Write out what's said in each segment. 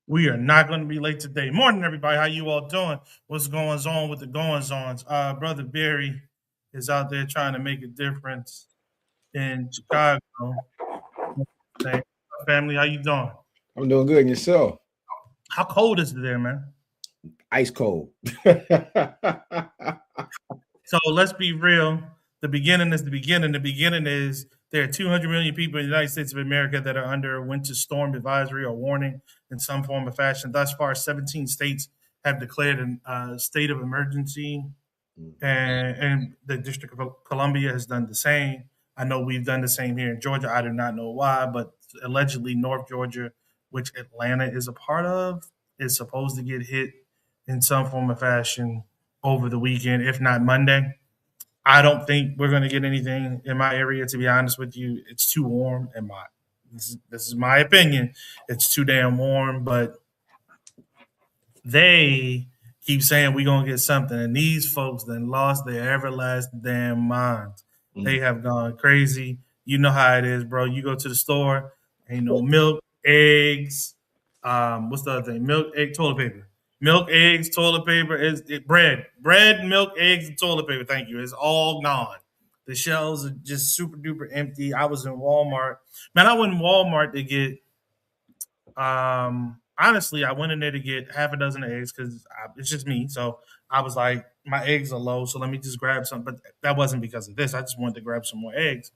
We are not going to be late today. Morning, everybody. How you all doing? What's going on with the goings-ons? Brother Barry is out there trying to make a difference in Chicago. Hey, family, how you doing? I'm doing good. And yourself? How cold is it there, man? Ice cold. So let's be real. The beginning is the beginning. The beginning is there are 200 million people in the United States of America that are under a winter storm advisory or warning in some form or fashion. Thus far, 17 states have declared a state of emergency, and the District of Columbia has done the same. I know we've done the same here in Georgia. I do not know why, but allegedly North Georgia, which Atlanta is a part of, is supposed to get hit in some form or fashion over the weekend, if not Monday. I don't think we're going to get anything in my area. To be honest with you, it's too warm. In my this is my opinion. It's too damn warm, but they keep saying we're gonna get something, and these folks then lost their everlasting damn minds. They have gone crazy. You know how it is, bro. You go to the store, ain't no milk, eggs. What's the other thing? Milk, egg, toilet paper. Milk, eggs, toilet paper bread, milk, eggs, and toilet paper. Thank you. It's all gone. The shelves are just super duper empty. I was in Walmart. Man, I went in Walmart to get honestly, I went in there to get half a dozen of eggs because it's just me. So I was like, my eggs are low, so let me just grab some. But that wasn't because of this. I just wanted to grab some more eggs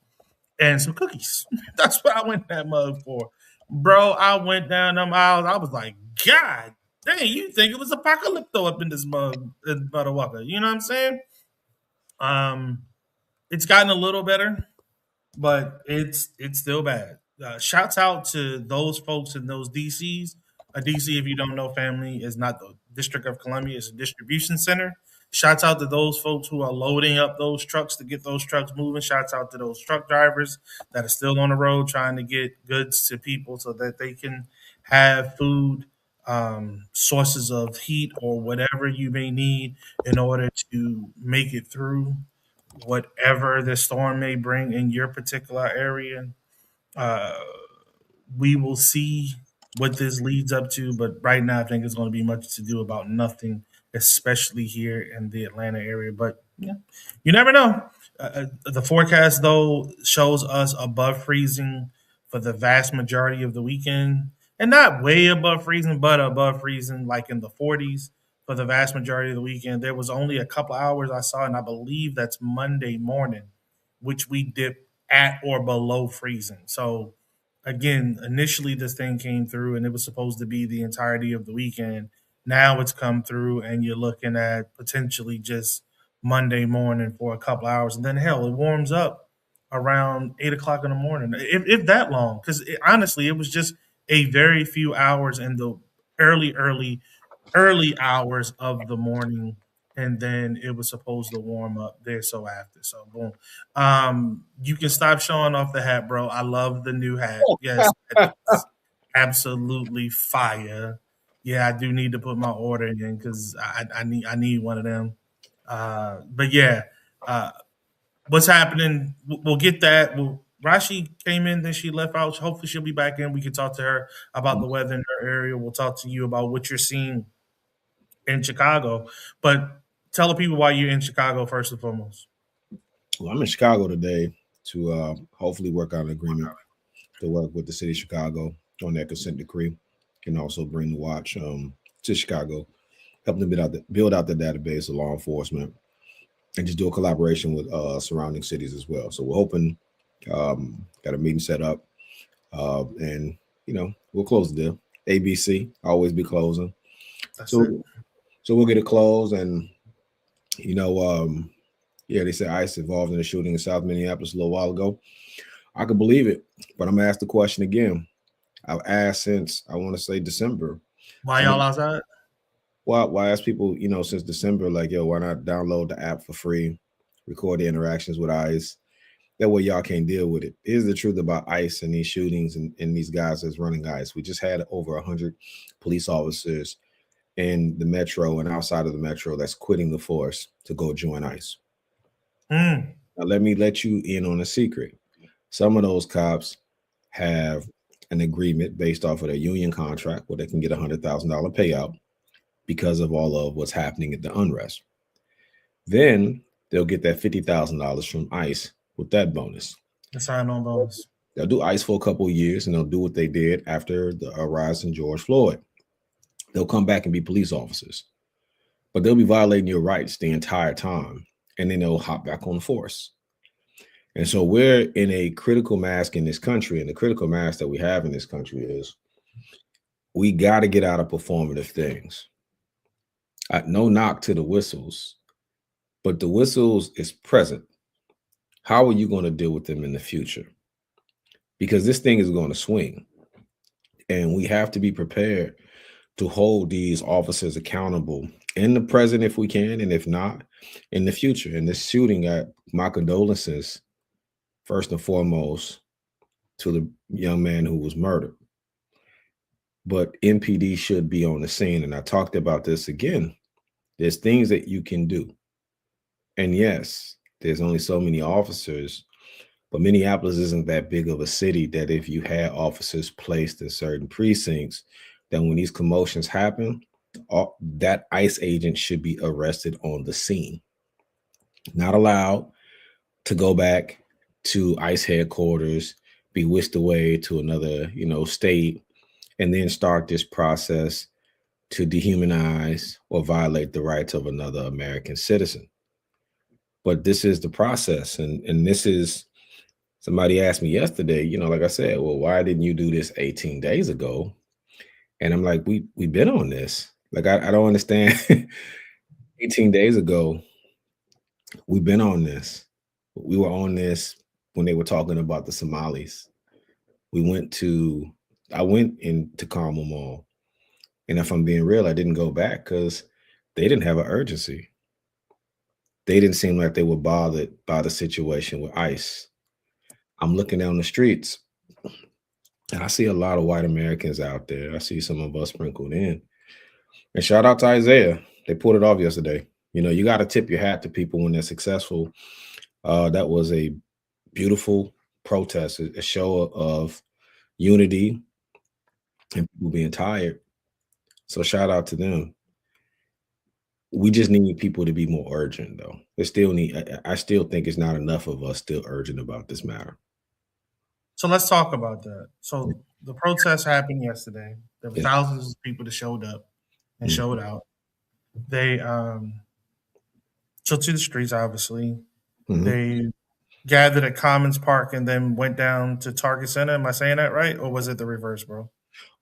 and some cookies. That's what I went in that mug for, bro. I went down them aisles. I was like, God dang, you think it was apocalypto up in this mug in Butterwalker? You know what I'm saying? Um, it's gotten a little better, but it's still bad. Shouts out to those folks in those DCs. A DC, if you don't know, family is not the District of Columbia; it's a distribution center. Shouts out to those folks who are loading up those trucks to get those trucks moving. Shouts out to those truck drivers that are still on the road trying to get goods to people so that they can have food, sources of heat, or whatever you may need in order to make it through whatever the storm may bring in your particular area. Uh, we will see what this leads up to, but right now I think it's going to be much to do about nothing, especially here in the Atlanta area. But yeah, you never know. The forecast though shows us above freezing for the vast majority of the weekend, and not way above freezing, but above freezing, like in the 40s for the vast majority of the weekend. There was only a couple hours I saw, and I believe that's Monday morning, which we dipped at or below freezing. So again, initially this thing came through and it was supposed to be the entirety of the weekend. Now it's come through and you're looking at potentially just Monday morning for a couple hours. And then hell, it warms up around 8 o'clock in the morning, if that long. Because honestly, it was just a very few hours in the early hours of the morning, and then it was supposed to warm up there. So after, so boom, you can stop showing off the hat, bro. I love the new hat. Yes, it's absolutely fire. Yeah, I do need to put my order in because I need one of them. But yeah, uh, what's happening? We'll get that. Rashi came in, then she left out. Hopefully, she'll be back in. We can talk to her about the weather in her area. We'll talk to you about what you're seeing in Chicago. But tell the people why you're in Chicago first and foremost. Well, I'm in Chicago today to hopefully work out an agreement to work with the city of Chicago on that consent decree, and also bring the watch to Chicago, help them build out the database of law enforcement, and just do a collaboration with surrounding cities as well. So we're hoping, got a meeting set up, and we'll close the deal. ABC always be closing, That's it. so we'll get it closed. And you know, yeah, they said ICE involved in a shooting in South Minneapolis a little while ago. I could believe it, but I'm gonna ask the question again. I've asked since, I want to say, December. Why y'all outside? Why ask people, since December, like, yo, why not download the app for free, record the interactions with ICE? That way y'all can't deal with it. Here's the truth about ICE and these shootings and these guys that's running ICE. We just had over 100 police officers in the metro and outside of the metro that's quitting the force to go join ICE. Now, let me let you in on a secret. Some of those cops have an agreement based off of their union contract where they can get $100,000 payout because of all of what's happening at the unrest. Then they'll get that $50,000 from ICE with that bonus. The sign-on bonus. They'll do ICE for a couple of years and they'll do what they did after the rise in George Floyd. They'll come back and be police officers, but they'll be violating your rights the entire time. And then they'll hop back on the force. And so we're in a critical mass in this country. And the critical mass that we have in this country is we got to get out of performative things. No knock to the whistles, but the whistles is present. How are you going to deal with them in the future? Because this thing is going to swing. And we have to be prepared to hold these officers accountable in the present if we can, and if not, in the future. And this shooting, my condolences, first and foremost, to the young man who was murdered. But MPD should be on the scene. And I talked about this again. There's things that you can do. And yes, there's only so many officers, but Minneapolis isn't that big of a city that if you had officers placed in certain precincts, then when these commotions happen, that ICE agent should be arrested on the scene. Not allowed to go back to ICE headquarters, be whisked away to another, state, and then start this process to dehumanize or violate the rights of another American citizen. But this is the process. And this is, somebody asked me yesterday, like I said, well, why didn't you do this 18 days ago? And I'm like, we've been on this. Like, I don't understand. 18 days ago, we've been on this. We were on this when they were talking about the Somalis. I went into Carmel Mall. And if I'm being real, I didn't go back because they didn't have an urgency. They didn't seem like they were bothered by the situation with ICE. I'm looking down the streets and I see a lot of white Americans out there. I see some of us sprinkled in. And shout out to Isaiah. They pulled it off yesterday. You got to tip your hat to people when they're successful. That was a beautiful protest, a show of unity and people being tired. So shout out to them. We just need people to be more urgent, though. I still think it's not enough of us still urgent about this matter. So let's talk about that. So the protest happened yesterday. There were Yeah. thousands of people that showed up and showed out. They took to the streets, obviously. Mhm. They gathered at Commons Park and then went down to Target Center. Am I saying that right? Or was it the reverse, bro?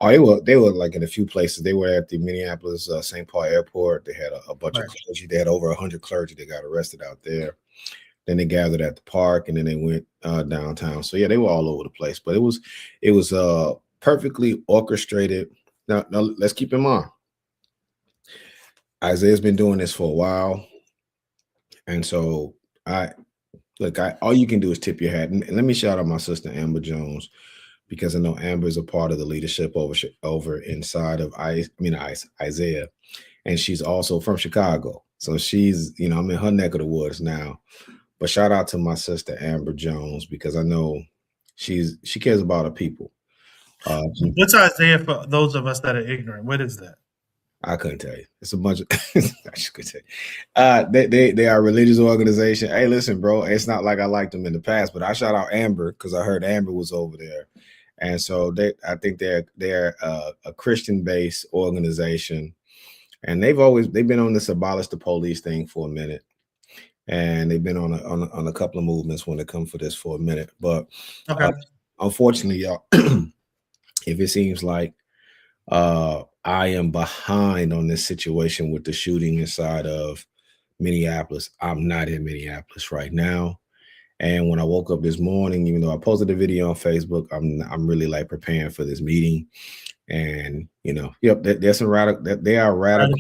Oh, they were like in a few places. They were at the Minneapolis St. Paul Airport. They had a bunch of Right. clergy. They had over 100 clergy that got arrested out there. Then they gathered at the park, and then they went downtown. So yeah, they were all over the place. But it was perfectly orchestrated. Now let's keep in mind, Isaiah's been doing this for a while, and so all you can do is tip your hat. And let me shout out my sister Amber Jones, because I know Amber is a part of the leadership over inside of Isaiah, and she's also from Chicago. So she's, I'm in her neck of the woods now. But shout out to my sister Amber Jones, because I know she cares about her people. What's Isaiah for those of us that are ignorant? What is that? I couldn't tell you. It's a bunch of I just couldn't tell you. They are a religious organization. Hey, listen, bro. It's not like I liked them in the past, but I shout out Amber because I heard Amber was over there. And so I think they're a Christian-based organization, and they've been on this abolish the police thing for a minute, and they've been on a couple of movements when it comes for this for a minute. But Okay. unfortunately, y'all, if it seems like I am behind on this situation with the shooting inside of Minneapolis, I'm not in Minneapolis right now. And when I woke up this morning, even though I posted a video on Facebook, I'm really like preparing for this meeting. And yep, there's some they are radical,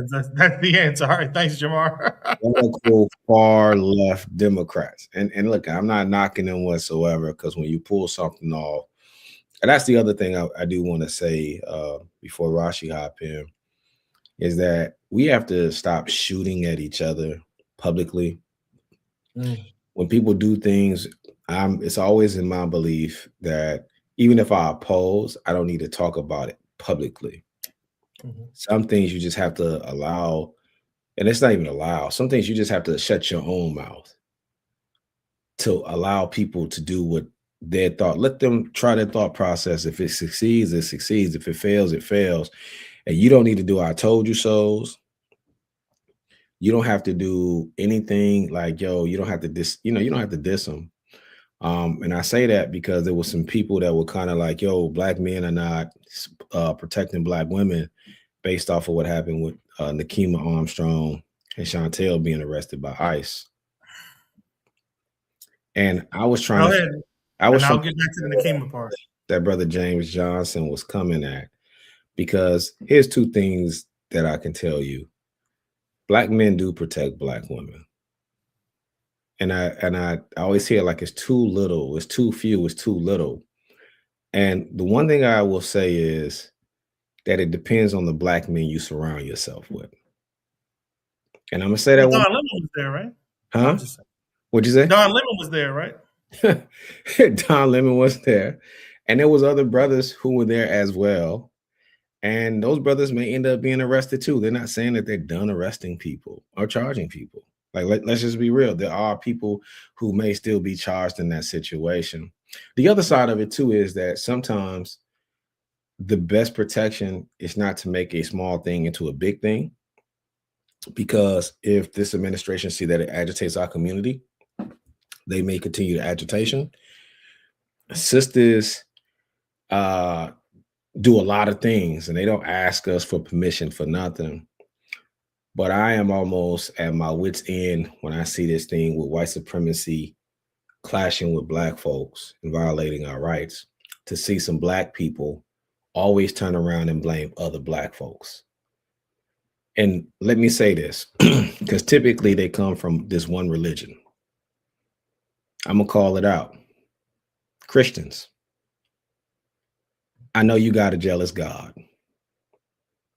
That's the answer. All right, thanks, Jamar. radical far left Democrats. And look, I'm not knocking them whatsoever, because when you pull something off, and that's the other thing I do want to say before Rashi hop in, is that we have to stop shooting at each other publicly. When people do things, it's always in my belief that Even if I oppose, I don't need to talk about it publicly. Mhm. Some things you just have to allow, and it's not even allow. Some things you just have to shut your own mouth to allow people to do what their thought. Let them try their thought process. If it succeeds, it succeeds. If it fails, it fails. And you don't need to do I told you so's. You don't have to do anything like, yo, you don't have to you don't have to diss them. And I say that because there was some people that were kind of like, yo, black men are not protecting black women based off of what happened with Nakima Armstrong and Chantel being arrested by ICE. And Go ahead, I and was I'll trying get back to the Nakima part. that brother James Johnson was coming at, because here's two things that I can tell you. Black men do protect black women. And I always hear like it's too little, it's too few, it's too little. And the one thing I will say is that it depends on the black men you surround yourself with. And I'm gonna say Well, that one, Don Lemon was there, right? I'm huh? just saying. What'd you say? Don Lemon was there, right? Don Lemon was there, and there was other brothers who were there as well. And those brothers may end up being arrested too. They're not saying that they're done arresting people or charging people. Like let's just be real. There are people who may still be charged in that situation. The other side of it too is that sometimes the best protection is not to make a small thing into a big thing, because if this administration see that it agitates our community, they may continue the agitation. Sisters uh, do a lot of things and they don't ask us for permission for nothing. But I am almost at my wit's end when I see this thing with white supremacy clashing with black folks and violating our rights, to see some black people always turn around and blame other black folks. And let me say this, because typically they come from this one religion. I'm going to call it out. Christians. I know you got a jealous God,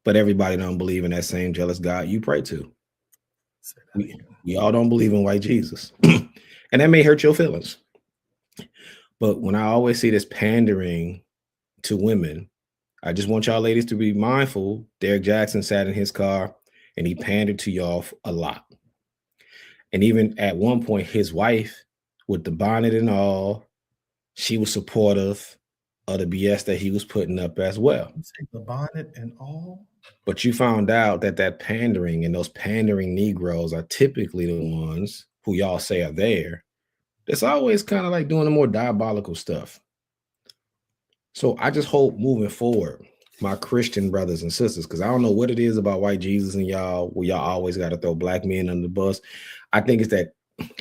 but everybody don't believe in that same jealous God you pray to. We all don't believe in white Jesus. And that may hurt your feelings. But when I always see this pandering to women, I just want y'all ladies to be mindful. Derek Jackson sat in his car and he pandered to y'all a lot. And even at one point, his wife, with the bonnet and all, she was supportive of the BS that he was putting up as well. You say the bonnet and all. But you found out that that pandering and those pandering Negroes are typically the ones who y'all say are there. That's always kind of like doing the more diabolical stuff. So I just hope moving forward, my Christian brothers and sisters, because I don't know what it is about white Jesus and y'all, where y'all always got to throw black men under the bus. I think it's that,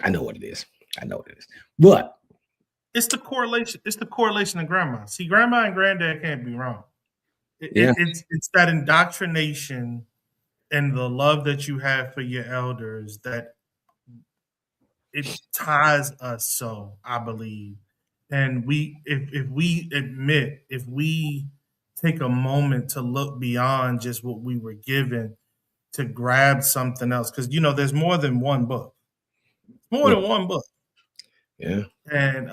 I know what it is. I know what it is. But It's the correlation. It's the correlation of grandma. See, grandma and granddad can't be wrong. yeah, It's that indoctrination and the love that you have for your elders that it ties us so, I believe. And if we admit, if we take a moment to look beyond just what we were given to grab something else, because there's more than one book. More yeah, than one book. yeah. And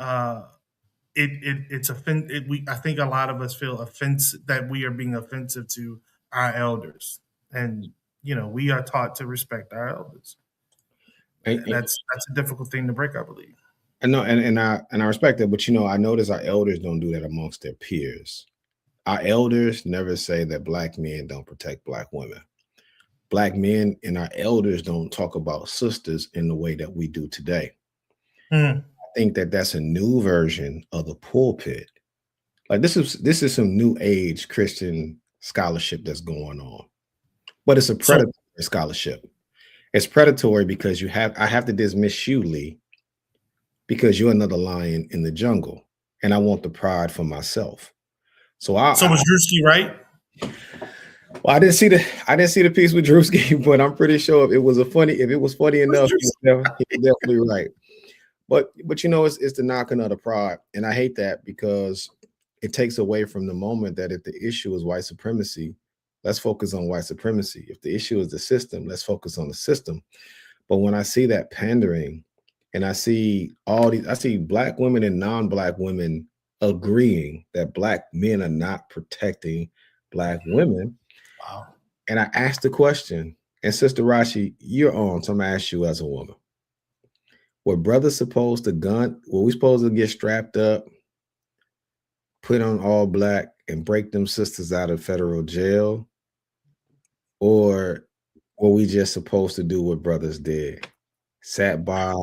it's I think a lot of us feel offense that we are being offensive to our elders. And we are taught to respect our elders. And, That's a difficult thing to break, I believe. and no, and I respect that, but I notice our elders don't do that amongst their peers. Our elders never say that black men don't protect black women. Black men and our elders don't talk about sisters in the way that we do today. Mm. I think that that's a new version of the pulpit. Like this is some new age Christian scholarship that's going on, but it's a So predatory scholarship. It's predatory because I have to dismiss you, Lee, because you're another lion in the jungle, and I want the pride for myself. So so was Drewski right? well, I didn't see the piece with Drewski, but I'm pretty sure if it was funny Was enough, Drewski? he was definitely right. But it's the knocking of the pride, and I hate that because it takes away from the moment that if the issue is white supremacy, let's focus on white supremacy. If the issue is the system, let's focus on the system. But when I see that pandering, and I see black women and non-black women agreeing that black men are not protecting black women. Wow. And I asked the question, and Sister Rashi, you're on, so I'm gonna ask you as a woman. Were brothers supposed to gun? Were we supposed to get strapped up, put on all black, and break them sisters out of federal jail? Or were we just supposed to do what brothers did? Sat by,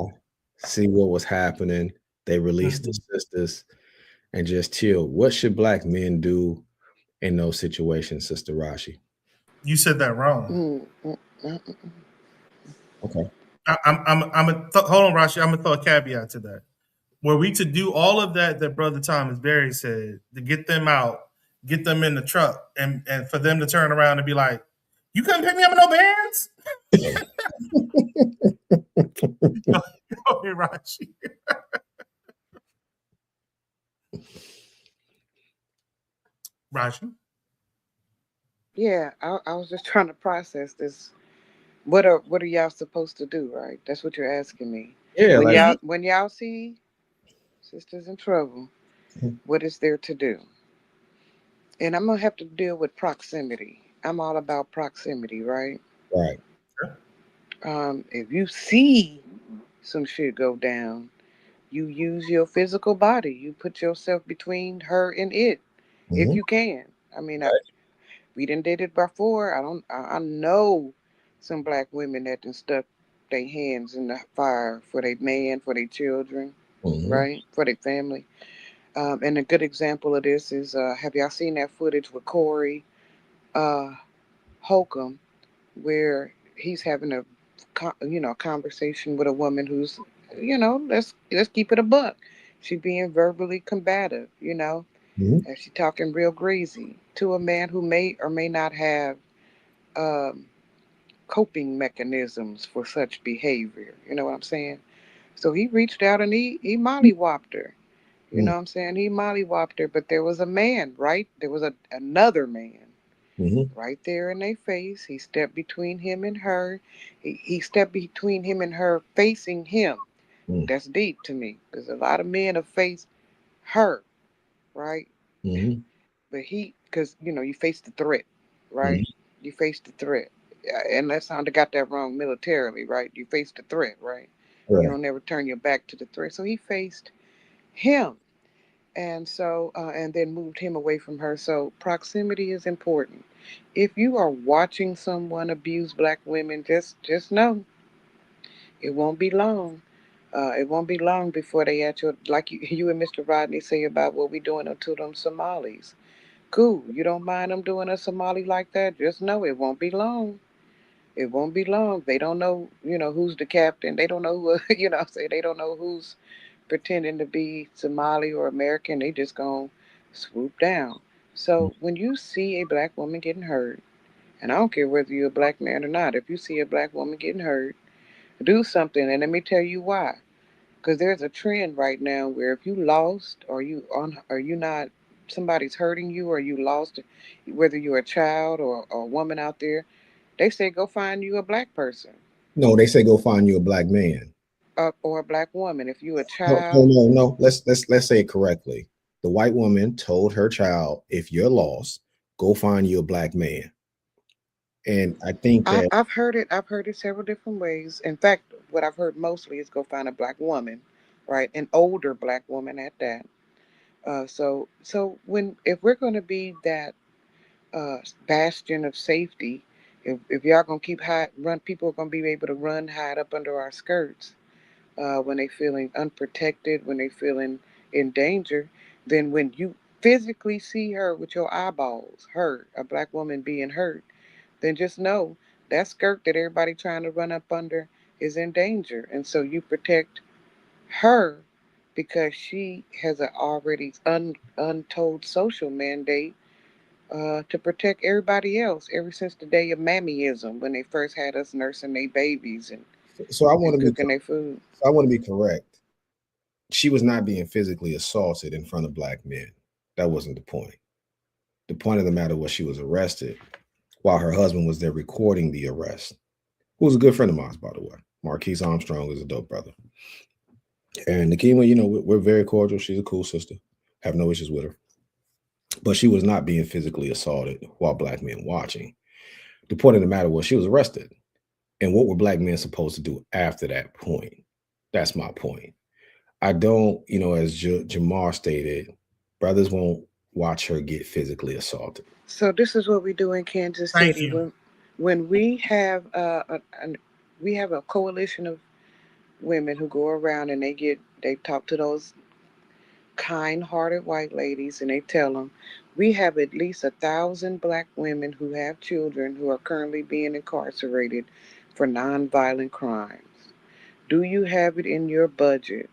see what was happening. They released the Mhm. sisters and just chill. What should black men do in those situations, Sister Rashi? You said that wrong. Mm, mm, mm, mm. Okay. Hold on, Rashi. I'm gonna throw a caveat to that. Were we to do all of that Brother Thomas Berry said, to get them out, get them in the truck, and for them to turn around and be like, "You couldn't pick me up in no bands." Go ahead, Rashi. Rashi. Yeah, I was just trying to process this. What are y'all supposed to do, right? That's what you're asking me. Yeah, When like Mhm. y'all see sisters in trouble, what is there to do? And I'm gonna have to deal with proximity. I'm all about proximity, right? right. If you see some shit go down, you use your physical body. You put yourself between her and it, if Hmm. you can. I mean, Right. we done did it before. I don't. I know some black women that done stuck their hands in the fire for their man, for their children, Hmm. right, for their family. And a good example of this is, have y'all seen that footage with Corey uh, Holcomb, where he's having a conversation with a woman who's, let's keep it a buck. She being verbally combative, Hmm. and she talking real greasy to a man who may or may not have um, coping mechanisms for such behavior. You know what I'm saying? So he reached out and he mollywopped her. You know what I'm saying? He mollywopped her, but there was a man, right? There was another man Hmm. right there in their face. He stepped between him and her. He stepped between him and her, facing him. That's deep to me because a lot of men have faced her, right? Hmm. But because you face the threat, right? Hmm. You face the threat. Unless I got that wrong militarily, right? You face the threat, right? You Right. don't never turn your back to the threat. So he faced him, and then moved him away from her. So proximity is important. If you are watching someone abuse black women, just know it won't be long. It won't be long before they at your, like you and Mr. Rodney say about what we doing to them Somalis. Cool. You don't mind them doing a Somali like that? Just know it won't be long. It won't be long. They don't know, who's the captain. They don't know who, say they don't know who's pretending to be Somali or American. They just gonna swoop down. So when you see a black woman getting hurt, and I don't care whether you're a black man or not, if you see a black woman getting hurt, do something. And let me tell you why. Because there's a trend right now where if you lost or you not, somebody's hurting you or you lost, whether you're a child or a woman out there, they say go find you a black person, No, they say go find you a black man. or a black woman. If you a No, no, child, no, no. Let's say it correctly. The white woman told her child, if you're lost, go find you a black man. And I think that I've heard it. I've heard it several different ways. In fact, what I've heard mostly is go find a black woman, right? An older black woman at that. So when if we're going to be that bastion of safety, if y'all gonna keep run, people are gonna be able to run, hide up under our skirts when they feeling unprotected, when they feeling in danger. Then when you physically see her with your eyeballs, her, a black woman being hurt, then just know that skirt that everybody trying to run up under is in danger. And so you protect her because she has an already untold social mandate to protect everybody else ever since the day of mammyism when they first had us nursing their babies so I want and to be cooking their food. so I want to be correct. She was not being physically assaulted in front of black men. That wasn't the point. The point of the matter was she was arrested while her husband was there recording the arrest. Who was a good friend of mine, by the way. Marquise Armstrong is a dope brother. And Nakima, we're very cordial. She's a cool sister. Have no issues with her. But she was not being physically assaulted while black men watching. The point of the matter was she was arrested. And what were black men supposed to do after that point? That's my point. I don't, as Jamar stated, brothers won't watch her get physically assaulted. So this is what we do in Kansas Thank City you. when we have we have a coalition of women who go around and they talk to those kind-hearted white ladies and they tell them we have at least 1,000 black women who have children who are currently being incarcerated for nonviolent crimes. Do you have it in your budget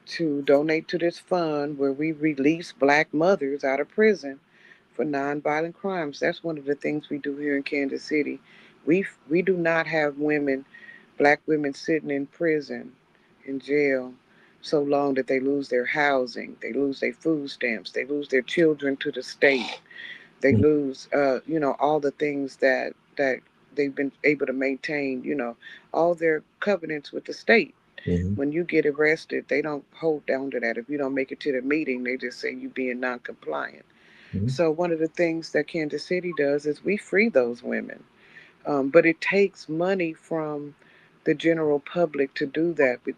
to donate to this fund where we release black mothers out of prison for nonviolent crimes? That's one of the things we do here in Kansas City. We do not have black women sitting in prison, in jail, so long that they lose their housing, they lose their food stamps, they lose their children to the state, they lose, all the things that they've been able to maintain, all their covenants with the state. Mm-hmm. When you get arrested, they don't hold down to that. If you don't make it to the meeting, they just say you being non-compliant. Mm-hmm. So one of the things that Kansas City does is we free those women, but it takes money from the general public to do that. With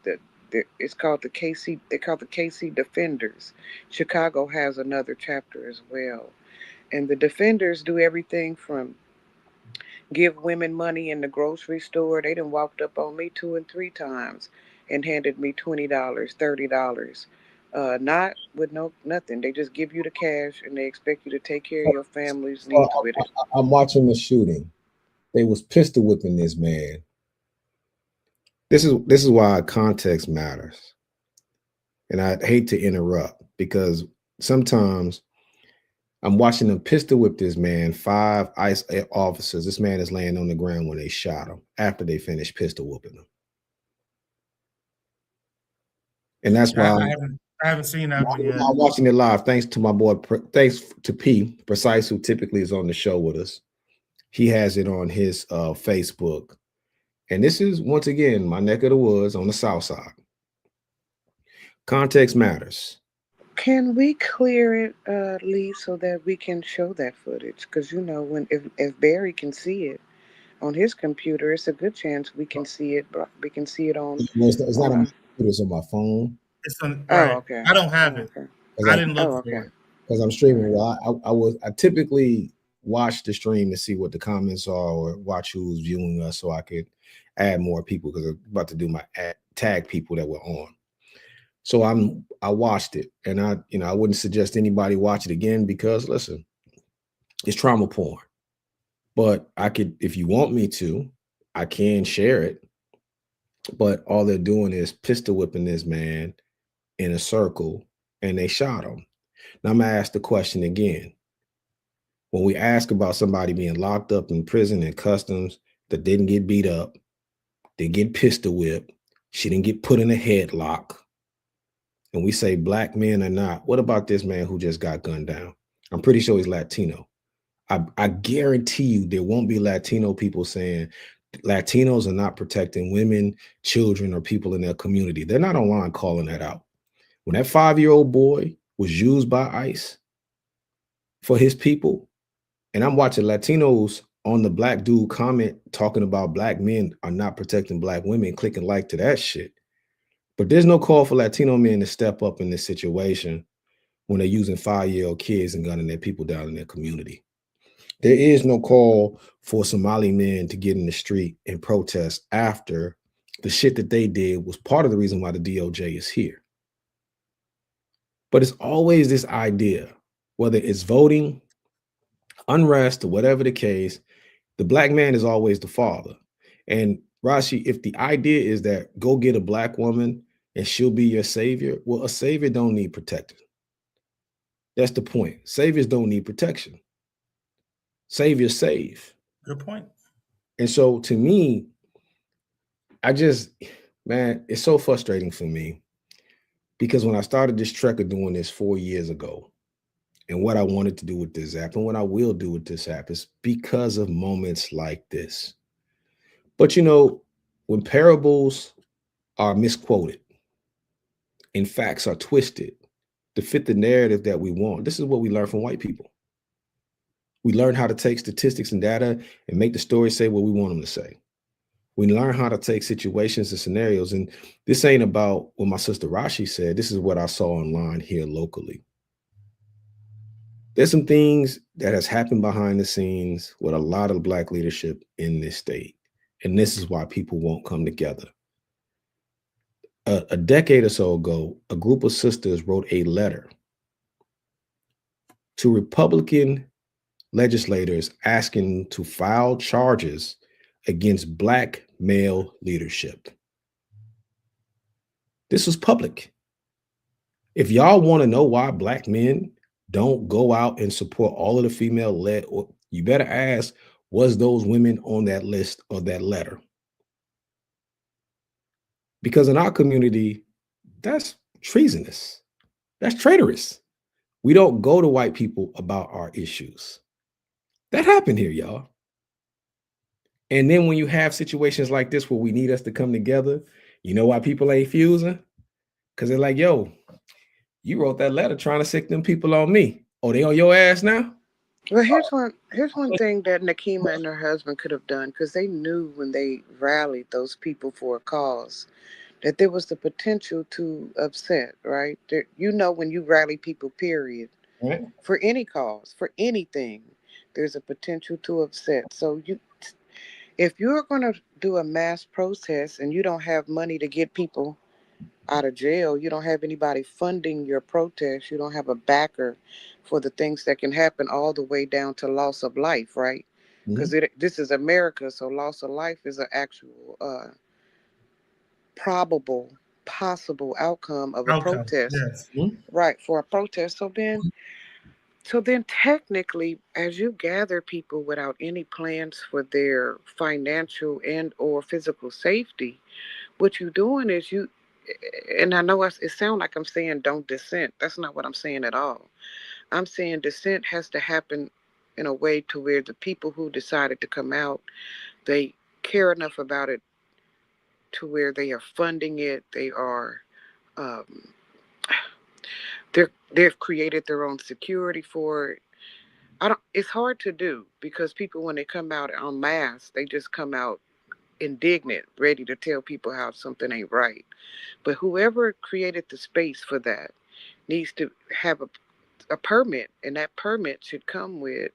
it's called the KC. They call the KC Defenders. Chicago has another chapter as well, and the Defenders do everything from give women money in the grocery store. They done walked up on me 2 and 3 times and handed me $20, $30. Not with no nothing. They just give you the cash and they expect you to take care of your family's So needs with it. I'm watching the shooting. They was pistol whipping this man. This is why context matters. And I hate to interrupt because sometimes I'm watching them pistol whip this man, 5 ICE officers. This man is laying on the ground when they shot him after they finished pistol whooping him. And that's I, why I haven't I haven't seen that one yet. I'm watching it live. Thanks to my boy, thanks to P Precise, who typically is on the show with us. He has it on his Facebook. And this is once again my neck of the woods on the south side. Context matters. Can we clear it, Lee, so that we can show that footage? Because when if Barry can see it on his computer, it's a good chance we can see it. We can see it It's not on on my a. computer, it's on my phone Oh, Right. okay. I don't have Oh, it. okay. because I I'm didn't look Oh, for okay. it. All streaming. right. Well, I typically watch the stream to see what the comments are or watch who's viewing us so I could add more people because I'm about to do my tag people that were on. So I watched it and I wouldn't suggest anybody watch it again because listen, it's trauma porn. But I could, if you want me to, I can share it. But all they're doing is pistol whipping this man in a circle and they shot him. Now I'm gonna ask the question again. When we ask about somebody being locked up in prison and customs that didn't get beat up, they get pistol whipped, she didn't get put in a headlock, and we say black men are not, what about this man who just got gunned down? I'm pretty sure he's Latino. I guarantee you there won't be Latino people saying Latinos are not protecting women, children, or people in their community. They're not online calling that out. When that 5-year-old boy was used by ICE for his people, and I'm watching Latinos on the black dude comment talking about black men are not protecting black women, clicking like to that shit. But there's no call for Latino men to step up in this situation when they're using 5-year-old kids and gunning their people down in their community. There is no call for Somali men to get in the street and protest after the shit that they did was part of the reason why the DOJ is here. But it's always this idea, whether it's voting, unrest, or whatever the case, the black man is always the father. And Rashi, if the idea is that go get a black woman and she'll be your savior, well, a savior don't need protection. That's the point. Saviors don't need protection. Saviors save. Good point. And so to me, I just, man, it's so frustrating for me because when I started this trek of doing this 4 years ago, and what I wanted to do with this app and what I will do with this app is because of moments like this. But when parables are misquoted and facts are twisted, to fit the narrative that we want. This is what we learn from white people. We learn how to take statistics and data and make the story say what we want them to say. We learn how to take situations and scenarios. And this ain't about what my sister Rashi said. This is what I saw online here locally. There's some things that has happened behind the scenes with a lot of Black leadership in this state. And this is why people won't come together. A decade or so ago, a group of sisters wrote a letter to Republican legislators asking to file charges against Black male leadership. This was public. If y'all want to know why Black men don't go out and support all of the female-led, you better ask, was those women on that list or that letter? Because in our community, that's treasonous. That's traitorous. We don't go to white people about our issues. That happened here, y'all. And then when you have situations like this where we need us to come together, you know why people ain't fusing? Because they're like, yo, you wrote that letter trying to sick them people on me. Oh, they on your ass now? Well, here's one thing that Nakima and her husband could have done, because they knew when they rallied those people for a cause that there was the potential to upset, right? When you rally people, period, Right. for any cause, for anything, there's a potential to upset. So if you're going to do a mass protest and you don't have money to get people out of jail, you don't have anybody funding your protest, you don't have a backer for the things that can happen all the way down to loss of life, right? Because this is America, so loss of life is an actual probable, possible outcome of a Outcome. protest, Yes. right? For a protest. So then technically, as you gather people without any plans for their financial and or physical safety, what you're doing is and I know it sounds like I'm saying don't dissent. That's not what I'm saying at all. I'm saying dissent has to happen in a way to where the people who decided to come out, they care enough about it to where they are funding it. They are, um, they've created their own security for it. I don't. It's hard to do because people, when they come out en masse, they just come out indignant, ready to tell people how something ain't right. But whoever created the space for that needs to have a permit, and that permit should come with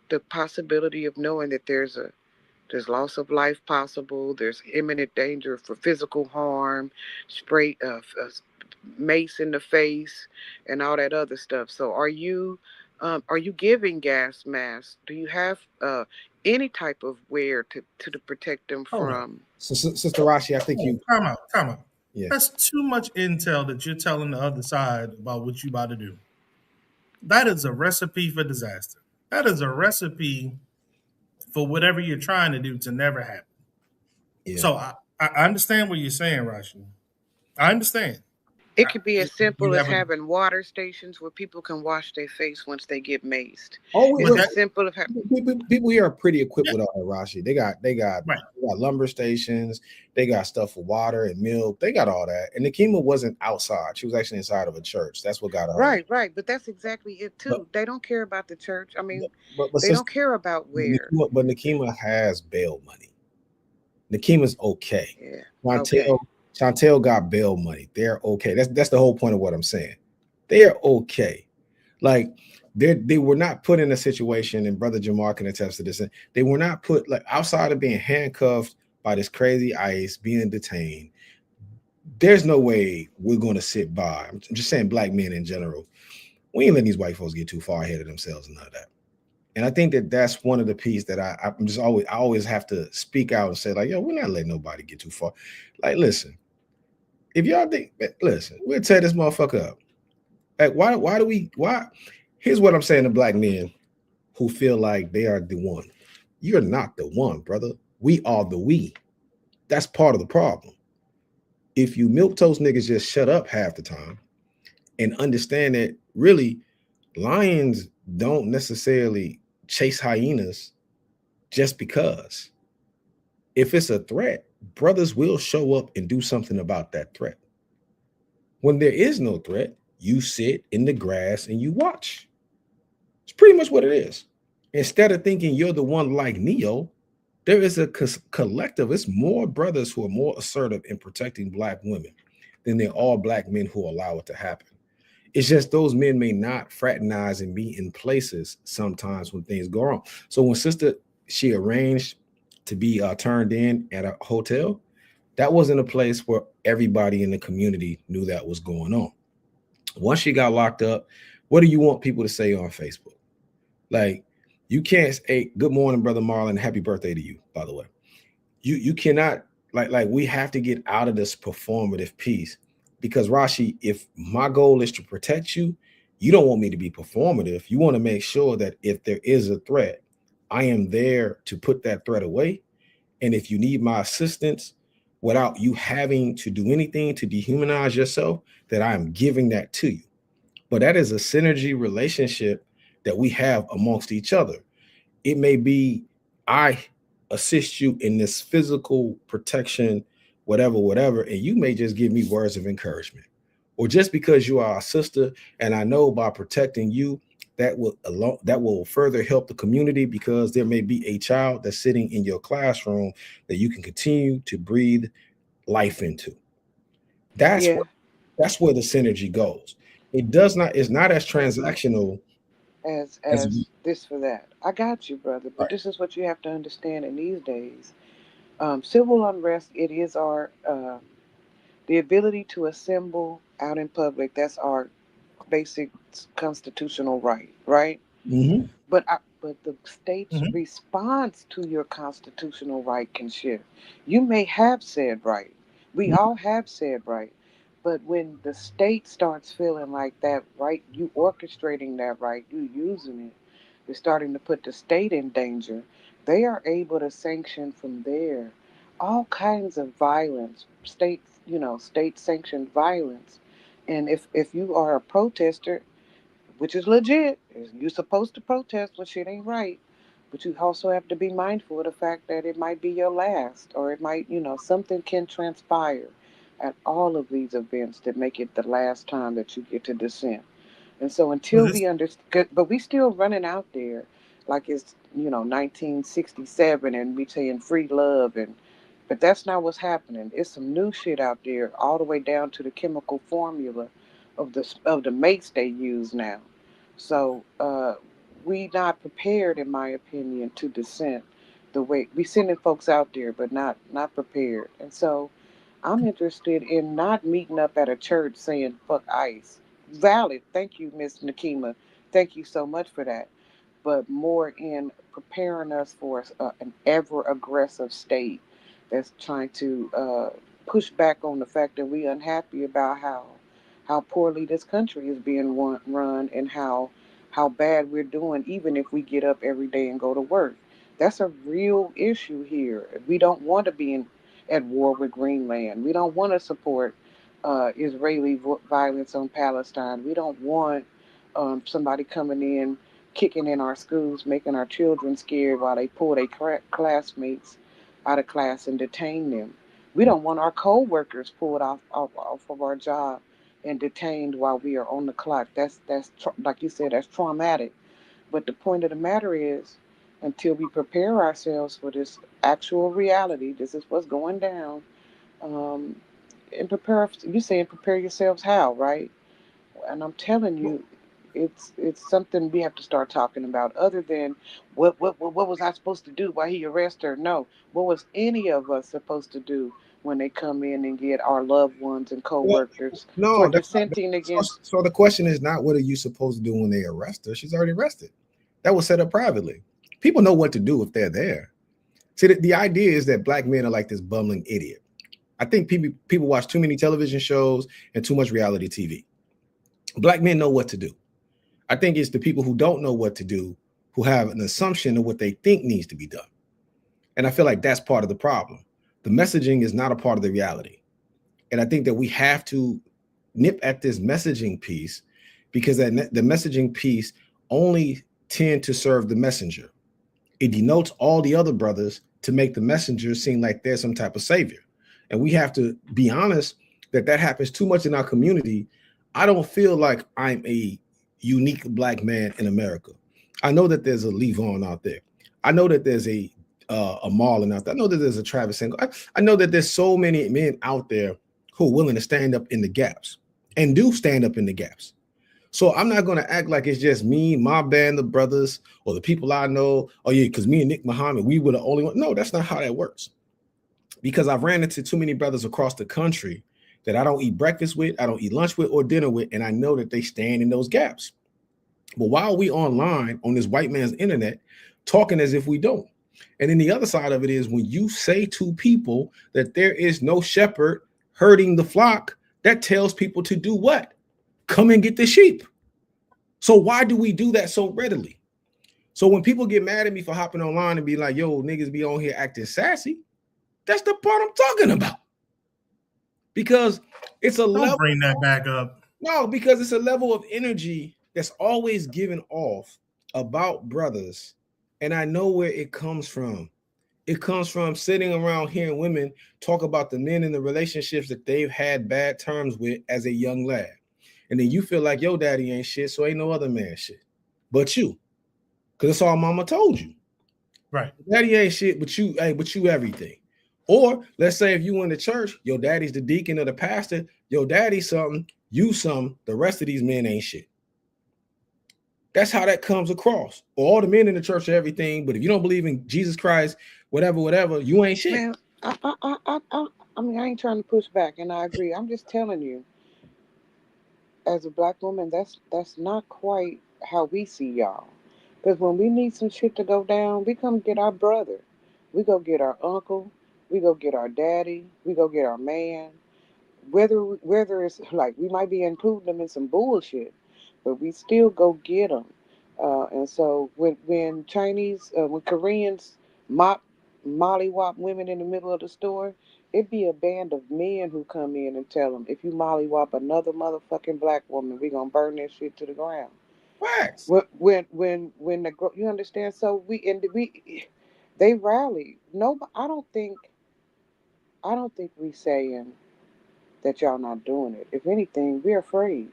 the possibility of knowing that there's loss of life possible, there's imminent danger for physical harm, spray mace in the face, and all that other stuff. So are you giving gas masks? Do you have any type of wear to protect them Hold up. from? So, Sister Rashi, I think Oh, you, time out. Time out. yeah. That's too much intel that you're telling the other side about what you about to do. That is a recipe for disaster. That is a recipe for whatever you're trying to do to never happen. Yeah. So I understand what you're saying, Rashi. I understand. It could be as simple You as have a, having water stations where people can wash their face once they get maced. Oh, It's but as that, simple as people here are pretty equipped yeah, with all that, Rashi. They got right. lumber stations. They got stuff for water and milk. They got all that. And Nakima wasn't outside. She was actually inside of a church. That's what got her. right, right. But that's exactly it But too. They don't care about the church. I but mean, but they sister, don't care about where. But Nakima has bail money. Nakima's okay. Yeah. Okay. Chantel, Chantel got bail money. They're okay. That's the whole point of what I'm saying. They are okay. Like they were not put in a situation, and Brother Jamar can attest to this. They were not put like outside of being handcuffed by this crazy ICE, being detained. There's no way we're going to sit by. I'm just saying, black men in general. We ain't letting these white folks get too far ahead of themselves and none of that. And I think that that's one of the pieces that I always have to speak out and say, like, yo, we're not letting nobody get too far. Like, listen, if y'all think, listen, we'll tear this motherfucker up. Like, why? Here's what I'm saying to black men who feel like they are the one. You're not the one, brother. We are the we. That's part of the problem. If you milquetoast niggas just shut up half the time and understand that really lions don't necessarily chase hyenas just because. If it's a threat, brothers will show up and do something about that threat. When there is no threat, you sit in the grass and you watch. It's pretty much what it is. Instead of thinking you're the one like Neo, there is a collective. It's more brothers who are more assertive in protecting black women than they're all black men who allow it to happen. It's just those men may not fraternize and be in places sometimes when things go wrong. So when sister, she arranged to be turned in at a hotel, that wasn't a place where everybody in the community knew that was going on. Once she got locked up, what do you want people to say on Facebook? Like, you can't say, good morning, brother Marlon, happy birthday to you, by the way. You cannot, like we have to get out of this performative piece, because Rashi, if my goal is to protect you, you don't want me to be performative. You want to make sure that if there is a threat, I am there to put that threat away. And if you need my assistance without you having to do anything to dehumanize yourself, that I am giving that to you. But that is a synergy relationship that we have amongst each other. It may be I assist you in this physical protection, whatever, and you may just give me words of encouragement. Or just because you are a sister, and I know by protecting you, that will further help the community, because there may be a child that's sitting in your classroom that you can continue to breathe life into. That's Yeah, what that's where the synergy goes. It does not, it's not as transactional as as this for that. I got you, brother. But right. this is what you have to understand in these days. Civil unrest. It is our the ability to assemble out in public. That's our basic constitutional right, right? Mm-hmm. But the state's Mm-hmm. response to your constitutional right can shift. You may have said right. We all have said right. But when the state starts feeling like that right, you orchestrating that right, you using it, you're starting to put the state in danger. They are able to sanction from there all kinds of violence, state sanctioned violence. And if you are a protester, which is legit. You're supposed to protest when shit ain't right, but you also have to be mindful of the fact that it might be your last, or it might, something can transpire at all of these events that make it the last time that you get to dissent. And so Well, until this we understand, but we still running out there like it's 1967 and we saying free love, but that's not what's happening. It's some new shit out there, all the way down to the chemical formula of the mates they use now. So we not prepared, in my opinion, to dissent the way we sending folks out there, but not prepared. And so I'm interested in not meeting up at a church saying fuck ICE. Valid. Thank you, Miss Nakima. Thank you so much for that. But more in preparing us for an ever aggressive state that's trying to push back on the fact that we unhappy about how poorly this country is being run, and how bad we're doing, even if we get up every day and go to work. That's a real issue here. We don't want to be at war with Greenland. We don't want to support Israeli violence on Palestine. We don't want somebody coming in, kicking in our schools, making our children scared while they pull their classmates out of class and detain them. We don't want our co-workers pulled off of our job and detained while we are on the clock. Like you said, that's traumatic. But the point of the matter is, until we prepare ourselves for this actual reality, this is what's going down. Um, and you saying prepare yourselves how, right? And I'm telling you, it's something we have to start talking about. Other than what was I supposed to do while he arrested her? No, what was any of us supposed to do when they come in and get our loved ones and Well, co-workers for no, dissenting against? so the question is not what are you supposed to do when they arrest her? She's already arrested. That was set up privately. People know what to do if they're there. See, the idea is that black men are like this bumbling idiot. I think people watch too many television shows and too much reality TV. Black men know what to do. I think it's the people who don't know what to do who have an assumption of what they think needs to be done. And I feel like that's part of the problem. The messaging is not a part of the reality. And I think that we have to nip at this messaging piece, because the messaging piece only tend to serve the messenger. It denotes all the other brothers to make the messenger seem like they're some type of savior. And we have to be honest that happens too much in our community. I don't feel like I'm a unique black man in America. I know that there's a Levon out there. I know that there's a Marlon out there. I know that there's a Travis Single. I know that there's so many men out there who are willing to stand up in the gaps and do stand up in the gaps. So I'm not going to act like it's just me, my band of brothers, or the people I know. Oh yeah, because me and Nick Muhammad, we were the only one. No, that's not how that works. Because I've ran into too many brothers across the country that I don't eat breakfast with, I don't eat lunch with or dinner with, and I know that they stand in those gaps. But why are we online on this white man's internet talking as if we don't? And then the other side of it is when you say to people that there is no shepherd herding the flock, that tells people to do what? Come and get the sheep. So why do we do that so readily? So when people get mad at me for hopping online and be like, yo, niggas be on here acting sassy, that's the part I'm talking about. Because it's a Don't level. bring that back up. No, because it's a level of energy that's always given off about brothers. And I know where it comes from. It comes from sitting around hearing women talk about the men in the relationships that they've had bad terms with as a young lad. And then you feel like your daddy ain't shit, so ain't no other man shit. But you. Because that's all mama told you. Right. Daddy ain't shit, but you everything. Or let's say if you in the church, your daddy's the deacon or the pastor, your daddy's something, you something, the rest of these men ain't shit. That's how that comes across. All the men in the church are everything, but if you don't believe in Jesus Christ, whatever, you ain't shit. Man, I mean, I ain't trying to push back, and I agree. I'm just telling you, as a black woman, that's not quite how we see y'all. Because when we need some shit to go down, we come get our brother, we go get our uncle, we go get our daddy, we go get our man. Whether it's like we might be including them in some bullshit, but we still go get them. And so when when Koreans mop mollywop women in the middle of the store, it be a band of men who come in and tell them, if you mollywop another motherfucking black woman, we gonna burn that shit to the ground. Facts. When you understand? So they rally. No, I don't think we saying that y'all not doing it. If anything, we're afraid.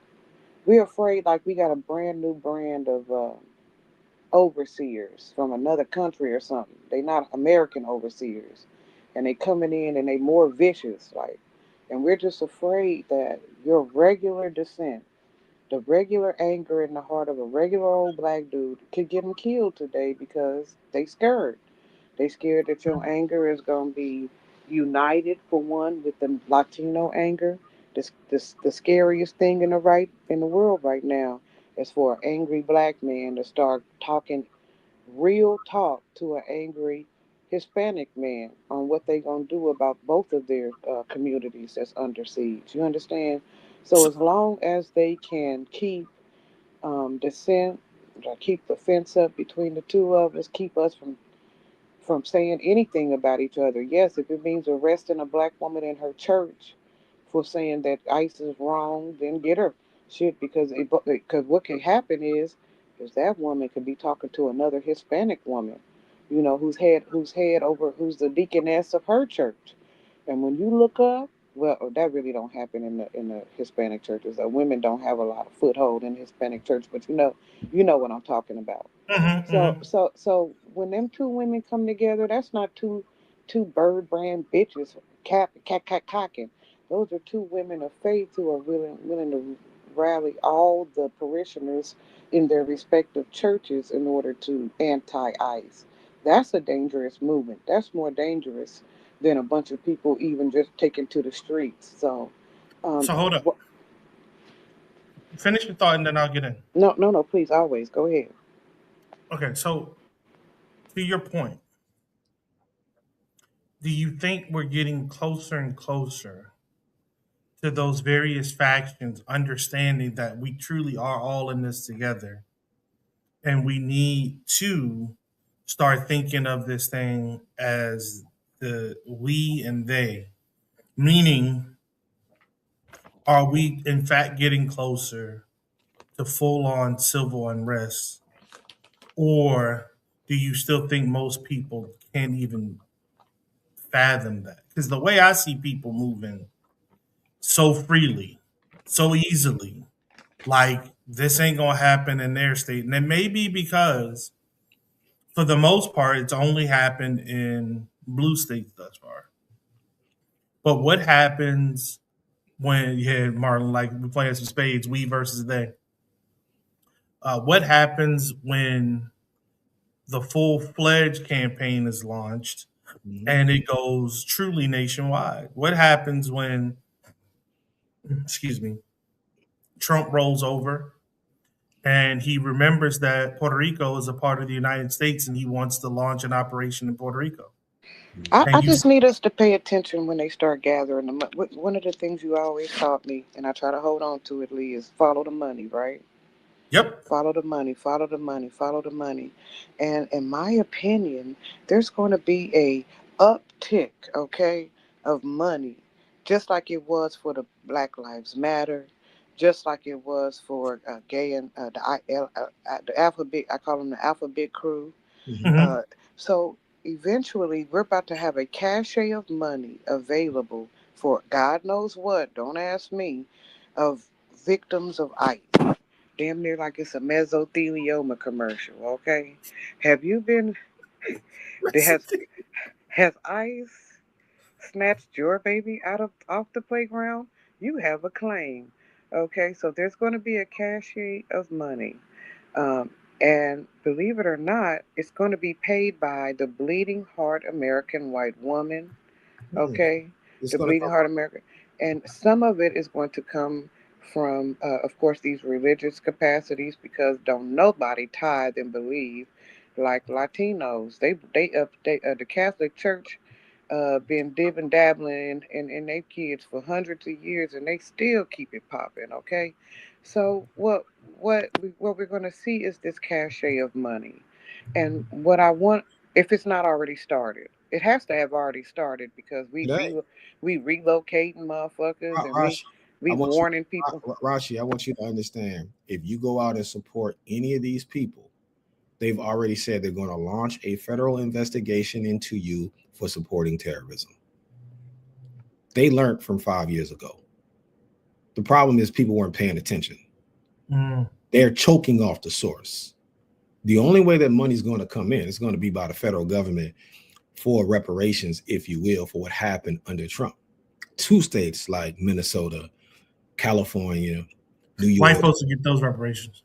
We're afraid like we got a brand new brand of overseers from another country or something. They not American overseers, and they coming in and they more vicious like, and we're just afraid that your regular dissent, the regular anger in the heart of a regular old black dude, could get them killed today because they scared. They scared that your anger is going to be united for one with the Latino anger. The scariest thing in the world right now is for an angry black man to start talking real talk to an angry Hispanic man on what they gonna do about both of their communities that's under siege. You understand? So So, as long as they can keep dissent, keep the fence up between the two of us, keep us from saying anything about each other. Yes, if it means arresting a black woman in her church for saying that ICE is wrong, then get her shit because what can happen is that woman could be talking to another Hispanic woman, who's the deaconess of her church, and when you look up, well, that really don't happen in the Hispanic churches. Women don't have a lot of foothold in the Hispanic church, but you know what I'm talking about. So mm-hmm. so so when them two women come together, that's not two bird brand bitches cocking. Those are two women of faith who are willing to rally all the parishioners in their respective churches in order to anti-ICE. That's a dangerous movement. That's more dangerous than a bunch of people even just taking to the streets. So, um, So hold up. Finish your thought and then I'll get in. no, no, no. Please, always go ahead. Okay, so to your point, do you think we're getting closer and closer to those various factions understanding that we truly are all in this together and we need to start thinking of this thing as the we and they? Meaning, are we in fact getting closer to full on civil unrest? Or do you still think most people can't even fathom that? Because the way I see people moving so freely, so easily. like this ain't gonna happen in their state, and it may be because for the most part it's only happened in blue states thus far. But what happens when Marlon, like we playing some spades, we versus they? What happens when the full fledged campaign is launched Mhm. and it goes truly nationwide? What happens when, excuse me, Trump rolls over and he remembers that Puerto Rico is a part of the United States and he wants to launch an operation in Puerto Rico? I And you, just need us to pay attention when they start gathering the money. One of the things you always taught me, and I try to hold on to it, Lee, is follow the money, right? yep. Follow the money, follow the money, follow the money. And in my opinion, there's going to be a uptick, okay, of money, just like it was for the Black Lives Matter, just like it was for gay and the alphabet. I call them the alphabet crew. Mhm. Uh, Hmm. so eventually, we're about to have a cache of money available for God knows what. Don't ask me. Of victims of ICE, damn near like it's a mesothelioma commercial. Okay, have you been? Has ICE snatched your baby out of off the playground? You have a claim. Okay, so there's going to be a cache of money. Um, and believe it or not, it's going to be paid by the bleeding heart American white woman, Mhm. okay, It's the gonna Bleeding come Heart America, and some of it is going to come from, of course, these religious capacities because don't nobody tithe and believe like Latinos. The Catholic Church been dibbing dabbling in their kids for hundreds of years, and they still keep it popping. Okay, so what we're going to see is this cachet of money, and what I want, if it's not already started. It has to have already started because today. we relocating motherfuckers and Rashi, we I want you, warning people. Rashi, I want you to understand. If you go out and support any of these people, they've already said they're going to launch a federal investigation into you for supporting terrorism. They learned from 5 years ago. The problem is people weren't paying attention. Mm. They're choking off the source. The only way that money's going to come in is going to be by the federal government for reparations, if you will, for what happened under Trump. Two states like Minnesota, California, New White York, folks to get those reparations.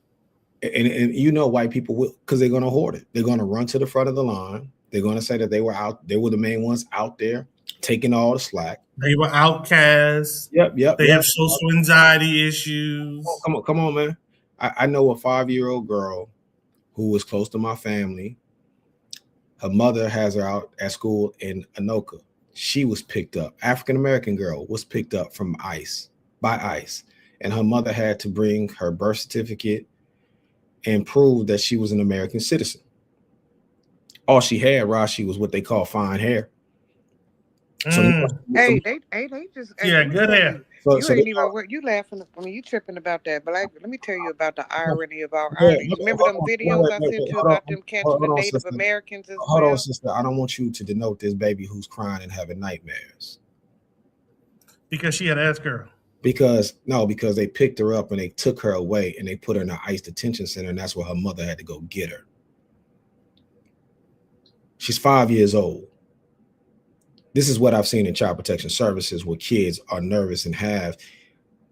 and you know white people will, because they're going to hoard it. They're going to run to the front of the line. They're going to say that they were the main ones out there taking all the slack. They were outcasts. Yep, yep, They yep. have social anxiety issues. Come on, man. I know a 5-year-old girl who was close to my family. Her mother has her out at school in Anoka. She was picked up. African American girl was picked up from ICE by ICE, and her mother had to bring her birth certificate and prove that she was an American citizen. All she had, Rashi, was what they call fine hair. So, Mm. They just, hey, Yeah, let me good tell hair. you, so, you so they ain't even you laughing. I mean, you tripping about that black. Let me tell you about the call, irony of our wait, irony. You remember them videos I sent you about them catching the hold on, Native sister. Americans as Hold on, well? sister. I don't want you to denote this baby who's crying and having nightmares. Because she had asked girl. Because they picked her up and they took her away and they put her in an ICE detention center, and that's where her mother had to go get her. She's 5 years old. This is what I've seen in child protection services where kids are nervous and have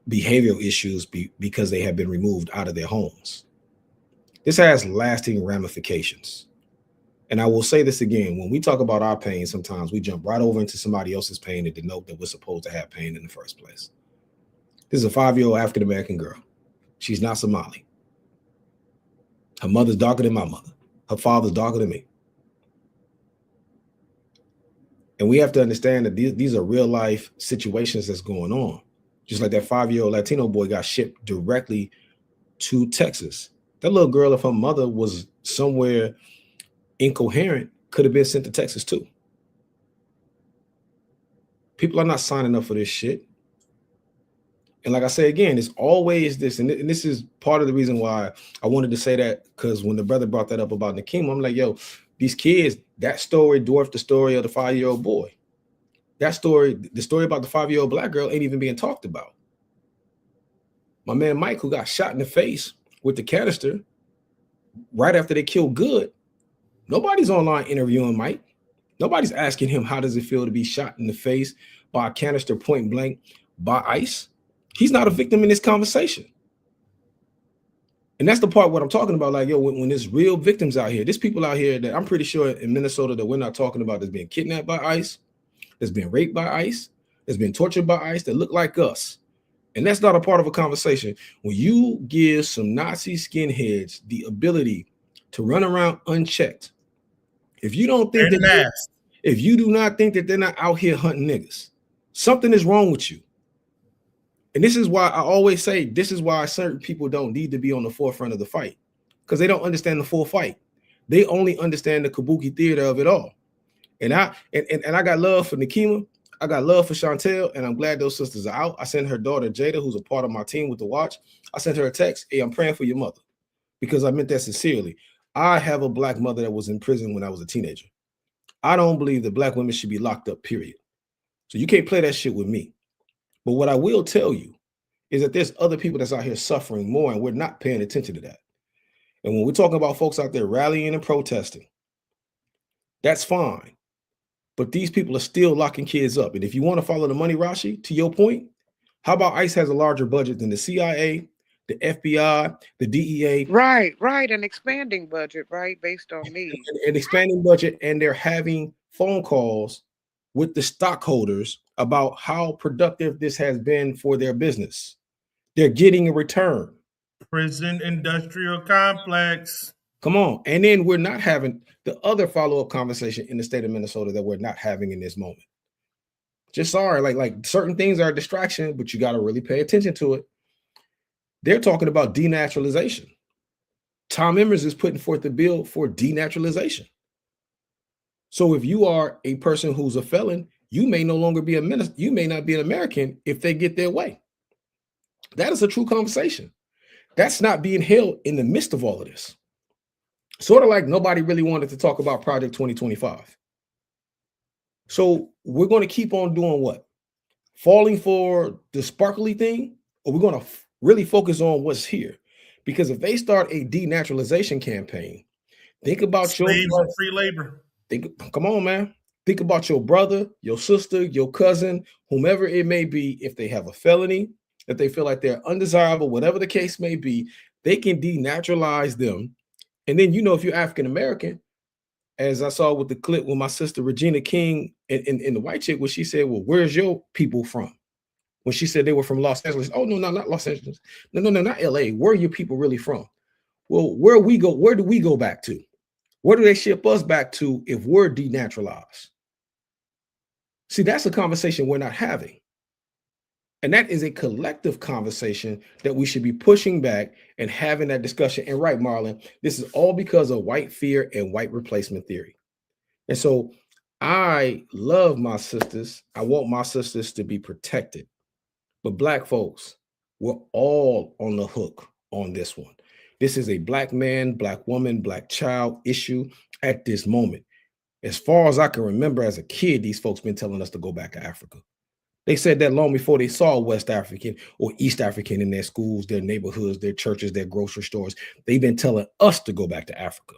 behavioral issues because they have been removed out of their homes. This has lasting ramifications. And I will say this again, when we talk about our pain, sometimes we jump right over into somebody else's pain to denote that we're supposed to have pain in the first place. This is a 5-year-old African American girl. She's not Somali. Her mother's darker than my mother. Her father's darker than me. And we have to understand that these are real life situations that's going on. Just like that 5-year-old Latino boy got shipped directly to Texas. That little girl, if her mother was somewhere incoherent, could have been sent to Texas too. People are not signing up for this shit. And like I say again, it's always this, and this is part of the reason why I wanted to say that, because when the brother brought that up about Nakim, I'm like, yo, these kids, that story dwarfed the story of the 5-year-old boy. That story, the story about the 5-year-old black girl ain't even being talked about. My man Mike, who got shot in the face with the canister right after they killed Good, nobody's online interviewing Mike. Nobody's asking him how does it feel to be shot in the face by a canister point blank by ICE. He's not a victim in this conversation. And that's the part what I'm talking about. Like, yo, when there's real victims out here, there's people out here that I'm pretty sure in Minnesota that we're not talking about that's being kidnapped by ICE, that's been raped by ICE, that's been tortured by ICE, that look like us. And that's not a part of a conversation. When you give some Nazi skinheads the ability to run around unchecked, if you don't think And that mask. if you do not think that they're not out here hunting niggas, something is wrong with you. And this is why I always say this is why certain people don't need to be on the forefront of the fight, because they don't understand the full fight. They only understand the kabuki theater of it all. And I got love for Nikema. I got love for Chantel, and I'm glad those sisters are out. I sent her daughter Jada, who's a part of my team with the watch. I sent her a text. Hey, I'm praying for your mother, because I meant that sincerely. I have a black mother that was in prison when I was a teenager. I don't believe that black women should be locked up, period. So you can't play that shit with me. But what I will tell you is that there's other people that's out here suffering more, and we're not paying attention to that. And when we're talking about folks out there rallying and protesting, that's fine. But these people are still locking kids up. And if you want to follow the money, Rashi, to your point, how about ICE has a larger budget than the CIA, the FBI, the DEA, Right. An expanding budget, right, based on need. an expanding budget, and they're having phone calls with the stockholders about how productive this has been for their business. They're getting a return. Prison industrial complex. Come on. And then we're not having the other follow-up conversation in the state of Minnesota that we're not having in this moment. Just sorry, like certain things are a distraction, but you got to really pay attention to it. They're talking about denaturalization. Tom Emmers is putting forth a bill for denaturalization. So if you are a person who's a felon, you may no longer be you may not be an American if they get their way. That is a true conversation. That's not being held in the midst of all of this. Sort of like nobody really wanted to talk about Project 2025. So we're going to keep on doing what? Falling for the sparkly thing, or we're going to really focus on what's here? Because if they start a denaturalization campaign, think about your Slaves and free labor. come on, man. Think about your brother, your sister, your cousin, whomever it may be. If they have a felony, if they feel like they're undesirable, whatever the case may be, they can denaturalize them. And then, if you're African American, as I saw with the clip with my sister Regina King in the white chick, where she said, well, where's your people from? When she said they were from Los Angeles. Oh, no, not Los Angeles. No, not LA. Where are your people really from? Well, where do we go back to? Where do they ship us back to if we're denaturalized? See, that's a conversation we're not having. And that is a collective conversation that we should be pushing back and having that discussion. And right, Marlon, this is all because of white fear and white replacement theory. And so I love my sisters. I want my sisters to be protected. But black folks, we're all on the hook on this one. This is a black man, black woman, black child issue at this moment. As far as I can remember as a kid, these folks been telling us to go back to Africa. They said that long before they saw West African or East African in their schools, their neighborhoods, their churches, their grocery stores. They've been telling us to go back to Africa.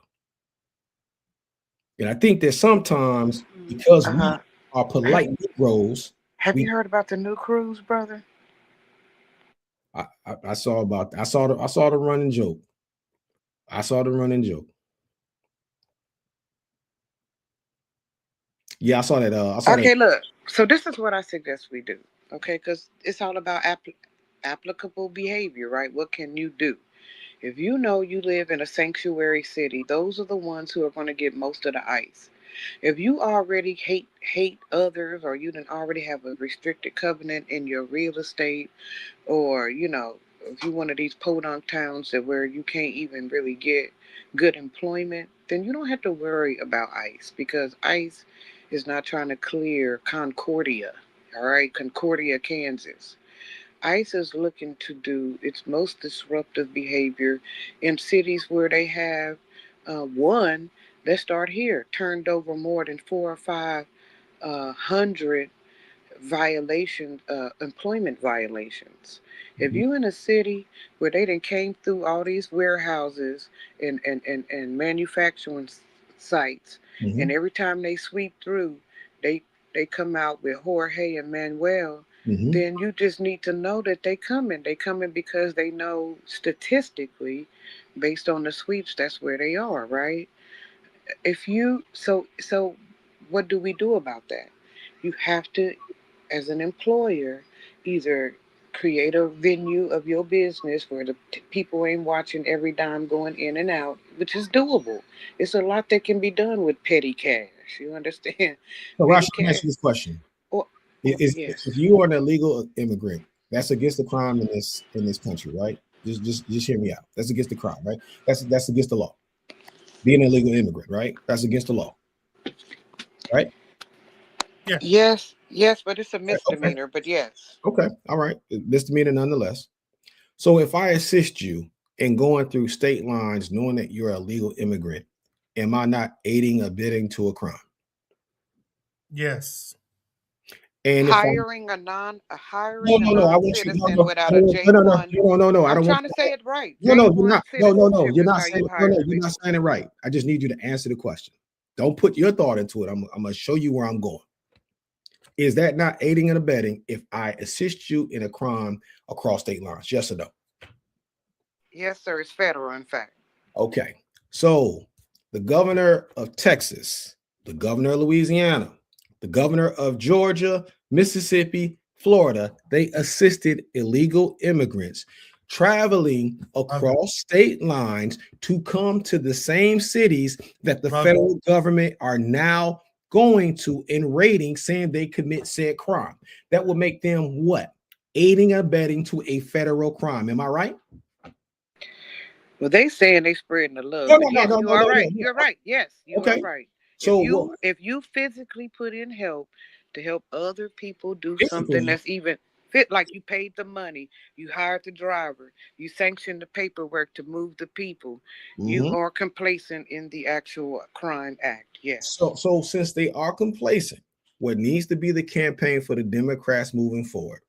And I think that sometimes because we Uh-huh. are Have, polite Negroes, have we you heard about the new cruise, brother? I saw the running joke. I saw the running joke. Yeah, I saw that. I saw that. Okay, look. So this is what I suggest we do. Okay, because it's all about applicable behavior, right? What can you do? If you know you live in a sanctuary city, those are the ones who are going to get most of the ice. If you already hate others, or you didn't already have a restricted covenant in your real estate, or if you one of these podunk towns that where you can't even really get good employment, then you don't have to worry about ICE, because ICE is not trying to clear Concordia, all right, Concordia, Kansas. ICE is looking to do its most disruptive behavior in cities where they have one. Let's start here. Turned over more than 4 or 5 hundred employment violations. If Mhm. you in a city where they done came through all these warehouses and manufacturing sites, and Mhm. every time they sweep through, they they come out with Jorge and Manuel, Mhm. then you just need to know that they coming. They coming because they know statistically, based on the sweeps, that's where they are, right? If you so what do we do about that? You have to, as an employer, either create a venue of your business where the people ain't watching every dime going in and out, which is doable. It's a lot that can be done with petty cash. You understand? So, Petty Rashi, let me cash. ask you this question: Or, If yes. you are an illegal immigrant, that's against the crime in this country, right? Just hear me out. That's against the crime, right? That's against the law. Being an illegal immigrant, right? That's against the law, right? Yes. Yes, yes, but it's a Okay, misdemeanor. But yes. okay, all right. Misdemeanor nonetheless. So if I assist you in going through state lines, knowing that you're a legal immigrant, am I not aiding or abetting to a crime? Yes. And if I'm Hiring a no, I want you non-citizen without a J1. I I'm don't want trying to say it right. no, you're J1 not. No, citizenship you're is not how saying you it. No, hire you're not illegals. saying it right. I just need you to answer the question. Don't put your thought into it. I'm gonna show you where I'm going. Is that not aiding and abetting if I assist you in a crime across state lines? Yes or no? Yes, sir. It's federal, in fact. Okay. So the governor of Texas, the governor of Louisiana, the governor of Georgia, Mississippi, Florida, they assisted illegal immigrants traveling Love it. across state lines to come to the same cities that the Love it. federal government are now going to in raiding, saying they commit said crime. That will make them what? Aiding and abetting to a federal crime. Am I right? Well, they saying they spreading the love, No, but no, no, yes, no, you no, are no, right. no. You're right. Yes, you are Okay. right. So what If you physically put in help to help other people do something physically? that's even fit, like you paid the money, you hired the driver, you sanctioned the paperwork to move the people, you Mhm. are complacent in the actual crime act. Yes. So since they are complacent, what needs to be the campaign for the Democrats moving forward?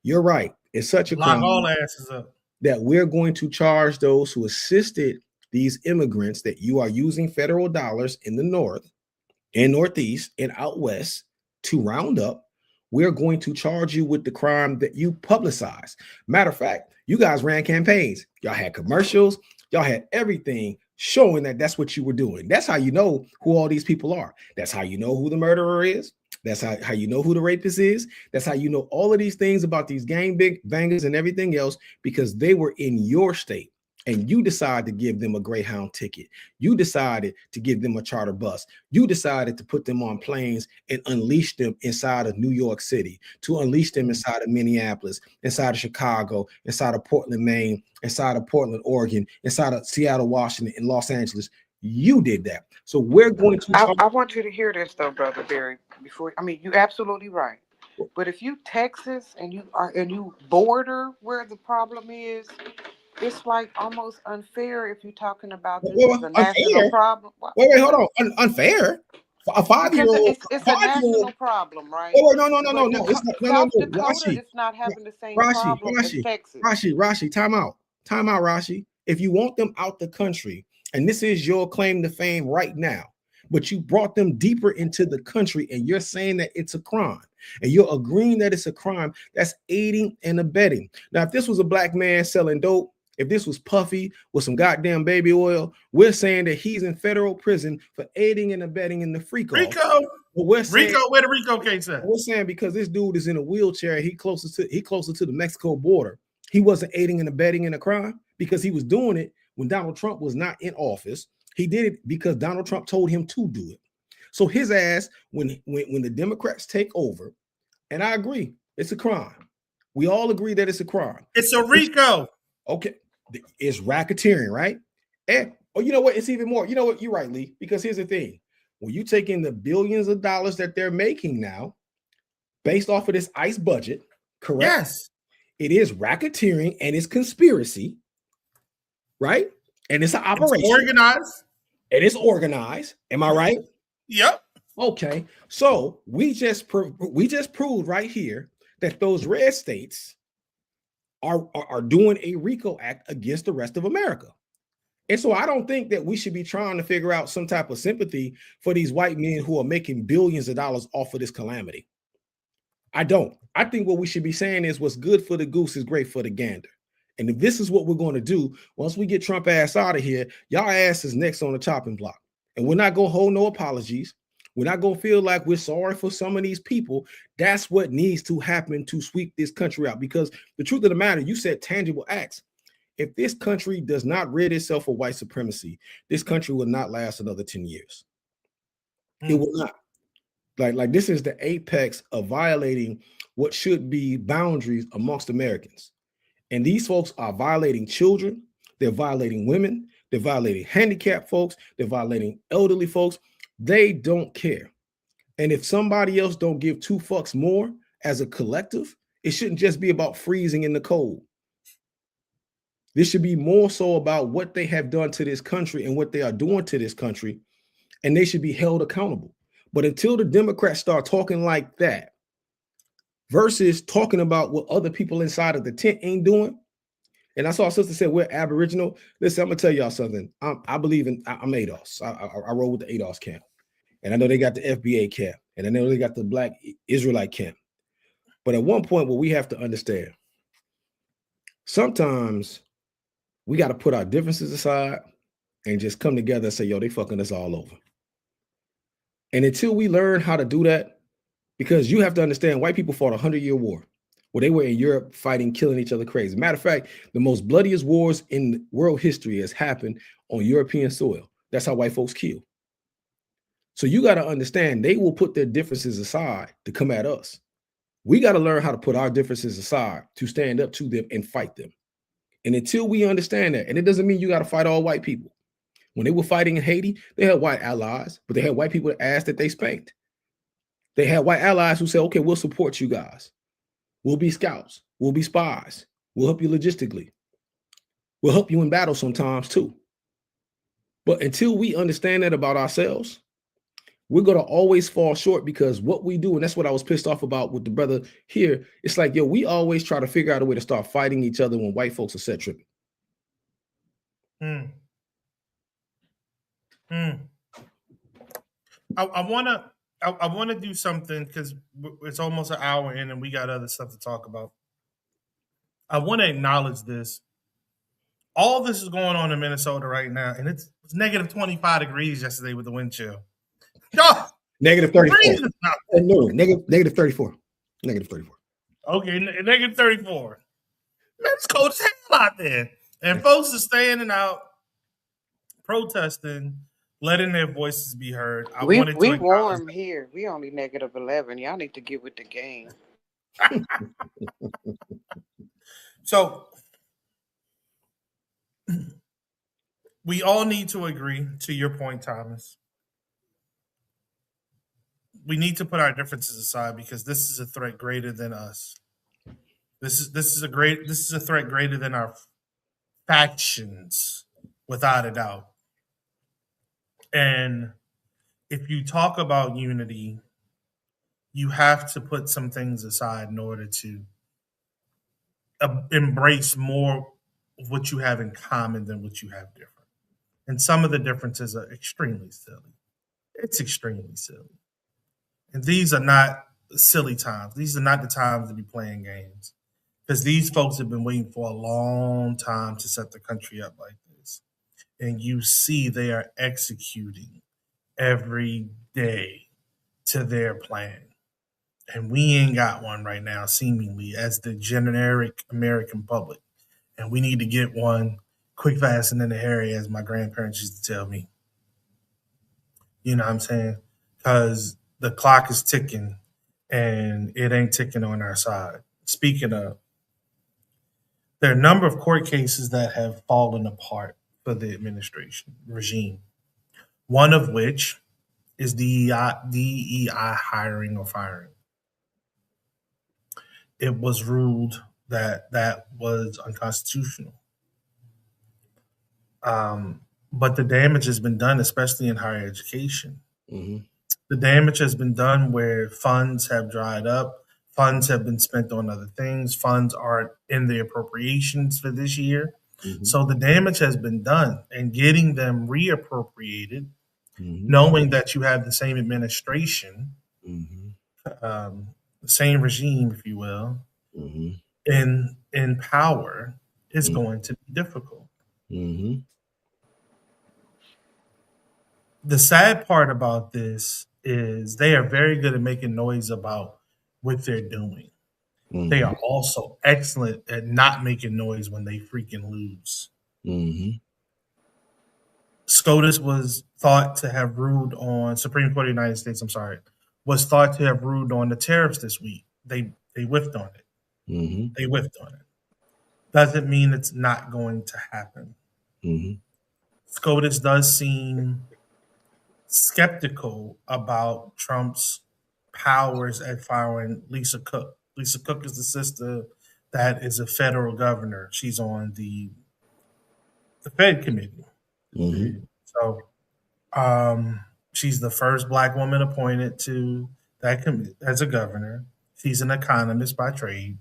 You're right. It's such a Lock all crime asses up. that we're going to charge those who assisted these immigrants that you are using federal dollars in the north and northeast and out west to round up. We're going to charge you with the crime that you publicize. Matter of fact, you guys ran campaigns. Y'all had commercials. Y'all had everything showing that that's what you were doing. That's how you know who all these people are. That's how you know who the murderer is. That's how you know who the rapist is. That's how you know all of these things about these gang big bangers and everything else because they were in your state and you decided to give them a Greyhound ticket. You decided to give them a charter bus. You decided to put them on planes and unleash them inside of New York City, to unleash them inside of Minneapolis, inside of Chicago, inside of Portland, Maine, inside of Portland, Oregon, inside of Seattle, Washington, and Los Angeles. You did that. So we're going to charge. I want you to hear this though, brother Barry. Before I mean, you're absolutely right. But if you Texas and you border where the problem is, it's like almost unfair if you're talking about this as a national Unfair. problem. Wait, hold on. Unfair. A Because five-year-old, it's a a five-year-old. national problem, right? Oh, no, no, no, no, But no. It's not. No, no, South no. Dakota is not having the same Rashi, problem as Rashi, Texas. Rashi. Time out, Rashi. If you want them out the country, and this is your claim to fame right now, but you brought them deeper into the country, and you're saying that it's a crime, and you're agreeing that it's a crime, that's aiding and abetting. Now, if this was a black man selling dope, if this was Puffy with some goddamn baby oil, we're saying that he's in federal prison for aiding and abetting in the freak off. Rico. But we're saying Rico, where the Rico case at? we're saying because this dude is in a wheelchair, he closer to the Mexico border. He wasn't aiding and abetting in a crime because he was doing it when Donald Trump was not in office. He did it because Donald Trump told him to do it. So his ass, when the Democrats take over, and I agree, it's a crime. We all agree that it's a crime. It's a Rico. Okay, it's racketeering, right? And oh, you know what? It's even more. You know what? You're right, Lee. Because here's the thing: when you take in the billions of dollars that they're making now, based off of this ICE budget, correct? Yes. It is racketeering and it's conspiracy, right? And it's an It's operation organized. and it's organized. Am I right? Yep. Okay, so we just proved right here that those red states are doing a RICO act against the rest of America. And so I don't think that we should be trying to figure out some type of sympathy for these white men who are making billions of dollars off of this calamity. I don't. I think what we should be saying is what's good for the goose is great for the gander. And if this is what we're going to do, once we get Trump ass out of here, y'all ass is next on the chopping block. And we're not going to hold no apologies. We're not going to feel like we're sorry for some of these people. That's what needs to happen to sweep this country out. Because the truth of the matter, you said tangible acts. If this country does not rid itself of white supremacy, this country will not last another 10 years. It will not. Like this is the apex of violating what should be boundaries amongst Americans. And these folks are violating children, they're violating women, they're violating handicapped folks, they're violating elderly folks. They don't care. And if somebody else don't give two fucks more as a collective, it shouldn't just be about freezing in the cold. This should be more so about what they have done to this country and what they are doing to this country, and they should be held accountable. But until the Democrats start talking like that, versus talking about what other people inside of the tent ain't doing, and I saw a sister said we're Aboriginal. Listen, I'm gonna tell y'all something. I'm ADOS. I roll with the ADOS camp, and I know they got the FBA camp, and I know they got the Black Israelite camp. But at one point, what we have to understand, sometimes we got to put our differences aside and just come together and say, yo, they fucking us all over. And until we learn how to do that, because you have to understand, white people fought a 100-year war where they were in Europe fighting, killing each other crazy. Matter of fact, the most bloodiest wars in world history has happened on European soil. That's how white folks kill. So you got to understand, they will put their differences aside to come at us. We got to learn how to put our differences aside to stand up to them and fight them. And until we understand that, and it doesn't mean you got to fight all white people. When they were fighting in Haiti, they had white allies, but they had white people that asked that they spanked. They had white allies who said, okay, we'll support you guys. We'll be scouts. We'll be spies. We'll help you logistically. We'll help you in battle sometimes too. But until we understand that about ourselves, we're going to always fall short, because what we do, and that's what I was pissed off about with the brother here, it's like, yo, we always try to figure out a way to start fighting each other when white folks are set tripping. I want to do something because it's almost an hour in and we got other stuff to talk about. I want to acknowledge this. All this is going on in Minnesota right now, and it's negative 25 degrees yesterday with the wind chill. Negative 34. No, negative 34. Negative 34. Okay, negative 34. Man, it's cold as hell out there. And folks are standing out, protesting, letting their voices be heard. We warm here. We only negative 11. Y'all need to get with the game. So we all need to agree to your point, Thomas. We need to put our differences aside because this is a threat greater than us. This is a threat greater than our factions, without a doubt. And if you talk about unity, you have to put some things aside in order to embrace more of what you have in common than what you have different. And some of the differences are extremely silly. It's extremely silly. And these are not silly times. These are not the times to be playing games. Because these folks have been waiting for a long time to set the country up like this. And you see they are executing every day to their plan. And we ain't got one right now, seemingly, as the generic American public. And we need to get one quick, fast, and in the hairy, as my grandparents used to tell me. You know what I'm saying? Because the clock is ticking and it ain't ticking on our side. Speaking of, there are a number of court cases that have fallen apart for the administration regime. One of which is DEI hiring or firing. It was ruled that that was unconstitutional. But the damage has been done, especially in higher education. Mm-hmm. The damage has been done where funds have dried up, funds have been spent on other things, funds aren't in the appropriations for this year. Mm-hmm. So the damage has been done, and getting them reappropriated, Mm-hmm. knowing that you have the same administration, Mm-hmm. the same regime, if you will, Mm-hmm. in power, is going to be difficult. Mm-hmm. The sad part about this is they are very good at making noise about what they're doing. They Mm-hmm. are also excellent at not making noise when they freaking lose. Mm-hmm. SCOTUS was thought to have ruled on Supreme Court of the United States. I'm sorry, was thought to have ruled on the tariffs this week. They whiffed on it. Mm-hmm. They whiffed on it. Doesn't mean it's not going to happen. Mm-hmm. SCOTUS does seem skeptical about Trump's powers at firing Lisa Cook. Lisa Cook is the sister that is a federal governor. She's on the Fed committee. Mm-hmm. So um, she's the first black woman appointed to that as a governor. She's an economist by trade.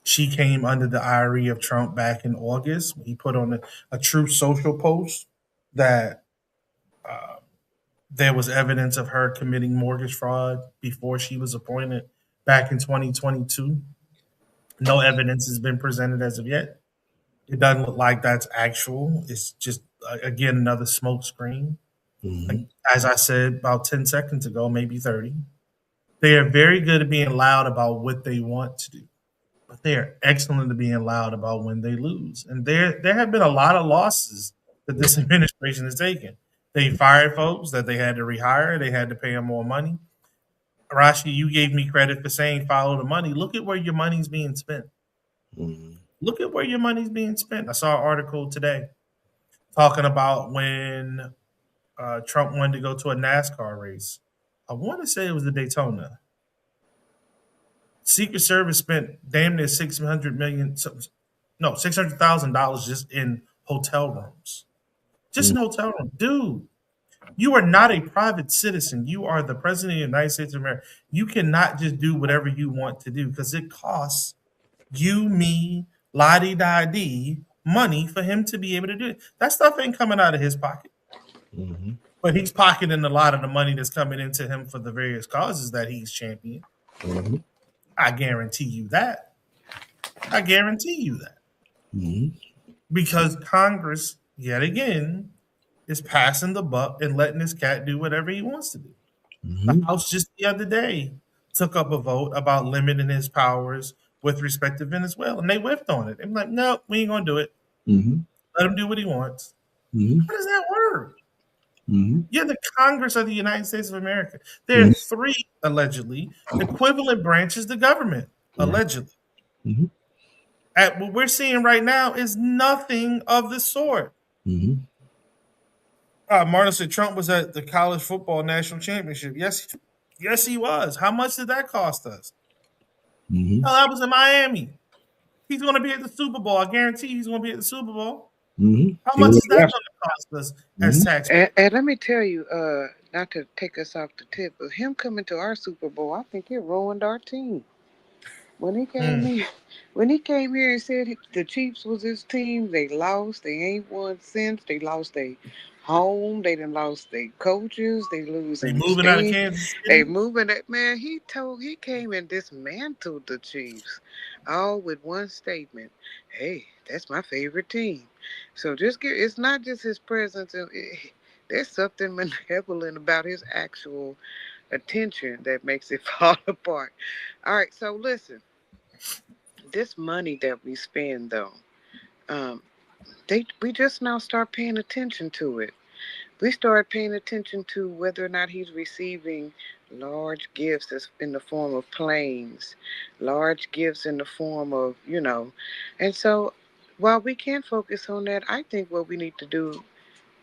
She came under the IRE of Trump back in August. He put on a true social post that uh, there was evidence of her committing mortgage fraud before she was appointed back in 2022. No evidence has been presented as of yet. It doesn't look like that's actual. It's just, again, another smoke screen. Like, Mm-hmm. as I said about 10 seconds ago, maybe 30. They are very good at being loud about what they want to do, but they are excellent at being loud about when they lose. And there have been a lot of losses that this administration has taken. They fired folks that they had to rehire. They had to pay them more money. Rashi, you gave me credit for saying follow the money. Look at where your money's being spent. Mm-hmm. Look at where your money's being spent. I saw an article today talking about when Trump wanted to go to a NASCAR race. I want to say it was the Daytona. Secret Service spent damn near 600 million, no, $600,000 just in hotel rooms, just in hotel rooms, dude. You are not a private citizen. You are the president of the United States of America. You cannot just do whatever you want to do because it costs you, me, la di da di money for him to be able to do it. That stuff ain't coming out of his pocket, Mm-hmm. but he's pocketing a lot of the money that's coming into him for the various causes that he's championing. Mm-hmm. I guarantee you that. I guarantee you that. Mm-hmm. Because Congress, yet again, is passing the buck and letting this cat do whatever he wants to do. The Mm-hmm. House just the other day took up a vote about limiting his powers with respect to Venezuela, and they whiffed on it. I'm like, no, we ain't gonna do it. Mm-hmm. Let him do what he wants. Mm-hmm. How does that work? Mm-hmm. You're the Congress of the United States of America. There are Mm-hmm. three allegedly equivalent branches of the government. Allegedly, Mm-hmm. at what we're seeing right now is nothing of the sort. Mm-hmm. Martin said Trump was at the college football national championship. Yes, yes, he was. How much did that cost us? Mm-hmm. Oh, that was in Miami. He's going to be at the Super Bowl. I guarantee he's going to be at the Super Bowl. Mm-hmm. How He much was is that going last. to cost us as Mm-hmm. taxpayers? And let me tell you, not to take us off the tip, but him coming to our Super Bowl, I think it ruined our team. When he came Mm, in, when he came here and said the Chiefs was his team, they lost. They ain't won since. They lost their home. They done lost their coaches. They they losing the moving out of state. Kansas They City. moving that man. He came and dismantled the Chiefs, all with one statement. Hey, that's my favorite team. So just give. It's not just his presence. There's something malevolent about his actual attention that makes it fall apart. All right, so listen, this money that we spend though, um, we just now start paying attention to it. We start paying attention to whether or not he's receiving large gifts in the form of planes, large gifts in the form of, and so while we can focus on that, I think what we need to do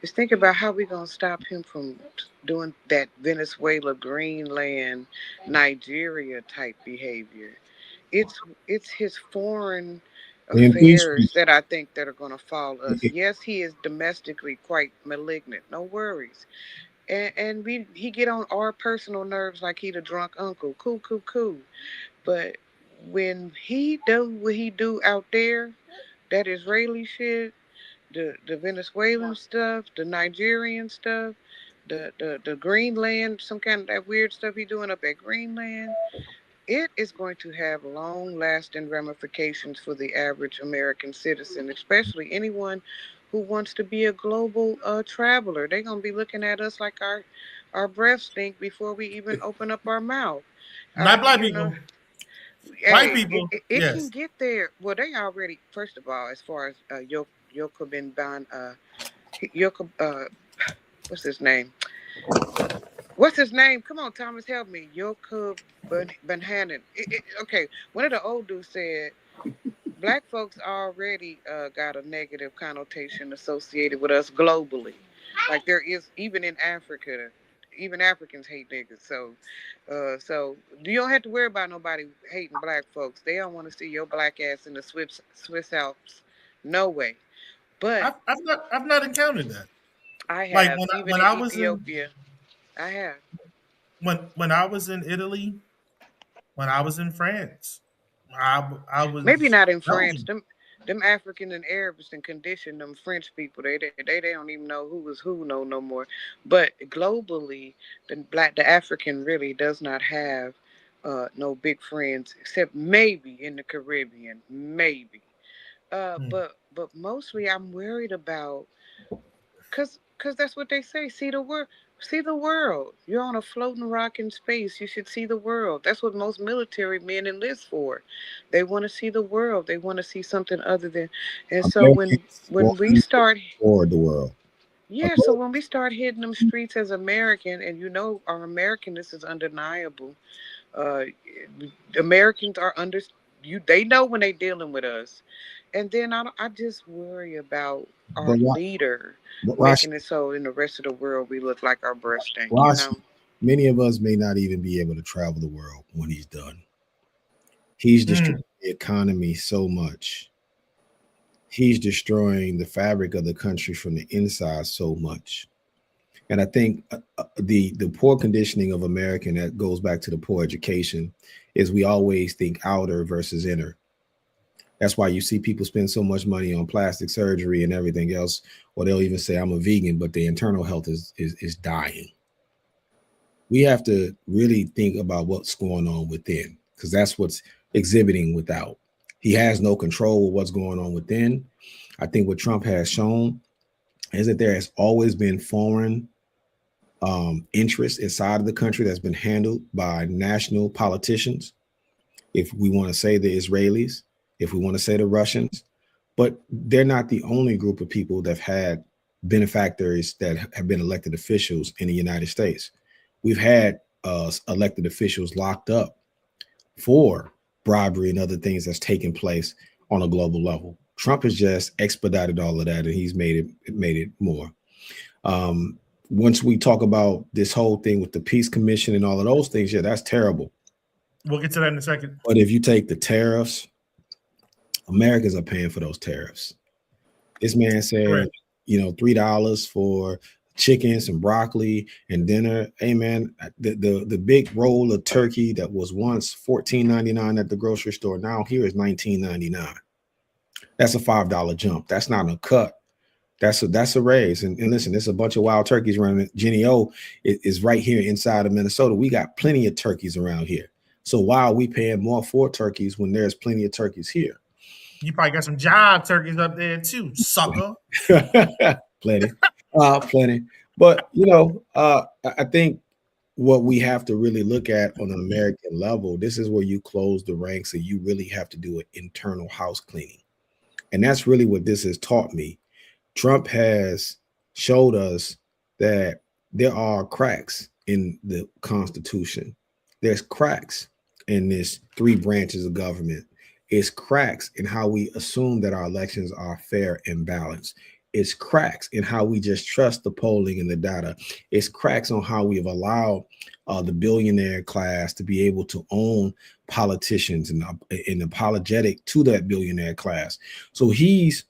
is think about how we're going to stop him from doing that Venezuela, Greenland, Nigeria type behavior. It's his foreign The impeachment. affairs that I think that are going to fall us. Yes, he is domestically quite malignant. No worries. and he get on our personal nerves like he the drunk uncle. Cool, cool, cool. But when he do what he do out there, that Israeli shit, the Venezuelan stuff, the Nigerian stuff, the Greenland, some kind of that weird stuff he doing up at Greenland, it is going to have long lasting ramifications for the average American citizen, especially anyone who wants to be a global traveler. They're going to be looking at us like our breath stink before we even open up our mouth. Not black You know, people, white hey, people. it can Yes, get there. Well, they already, first of all, as far as Yoko Ben Ban, Yoko, what's his name? What's his name? Come on, Thomas, help me. Yoko Benhanan. Okay, one of the old dudes said black folks already got a negative connotation associated with us globally. Like there is even in Africa, even Africans hate niggas. So you don't have to worry about nobody hating black folks. They don't want to see your black ass in the Swiss Alps. No way. But I've not encountered that. I Like have, even when in I was in Ethiopia. I have. when I was in Italy, when I was in France, I Maybe was not in France. Belgium. Them African and Arabs and conditioned them French people. They don't even know who was who no more. But globally, the African really does not have no big friends except maybe in the Caribbean, maybe. Hmm. But mostly I'm worried about cause that's what they say. See the world. See the world. You're on a floating rock in space. You should see the world. That's what most military men enlist for. They want to see the world. They want to see something other than. And so Americans when want we to start, explore the world. yeah. So when we start hitting them streets as American, and our Americanness is undeniable. Uh, Americans are under you. They know when they dealing with us, and then I just worry about our But leader Rosh, making it so in the rest of the world we look like our breath stink. You Rosh, know. many of us may not even be able to travel the world when he's done. He's Hmm. destroying the economy so much. He's destroying the fabric of the country from the inside so much. And I think the poor conditioning of American that goes back to the poor education is we always think outer versus inner. That's why you see people spend so much money on plastic surgery and everything else, or they'll even say I'm a vegan, but their internal health is dying. We have to really think about what's going on within, because that's what's exhibiting without. He has no control of what's going on within. I think what Trump has shown is that there has always been foreign interest inside of the country that's been handled by national politicians. If we want to say the Israelis, if we want to say the Russians, but they're not the only group of people that have had benefactors that have been elected officials in the United States. We've had elected officials locked up for bribery and other things that's taken place on a global level. Trump has just expedited all of that, and he's made it more. Um, Once we talk about this whole thing with the peace commission and all of those things, yeah, that's terrible. We'll get to that in a second. But if you take the tariffs, Americans are paying for those tariffs. This man said, Correct. $3 for chicken, some broccoli, and dinner. Hey man, the big roll of turkey that was once $14.99 at the grocery store now here is $19.99. That's a $5 jump. That's not a cut. That's a raise. And listen, there's a bunch of wild turkeys running. Jenny O is right here inside of Minnesota. We got plenty of turkeys around here. So why are we paying more for turkeys when there's plenty of turkeys here? You probably got some job turkeys up there too, sucker. Plenty, plenty. But I think what we have to really look at on an American level, this is where you close the ranks and you really have to do an internal house cleaning. And that's really what this has taught me. Trump has showed us that there are cracks in the Constitution. There's cracks in this three branches of government. It's cracks in how we assume that our elections are fair and balanced. It's cracks in how we just trust the polling and the data. It's cracks on how we've allowed the billionaire class to be able to own politicians and apologetic to that billionaire class. So he's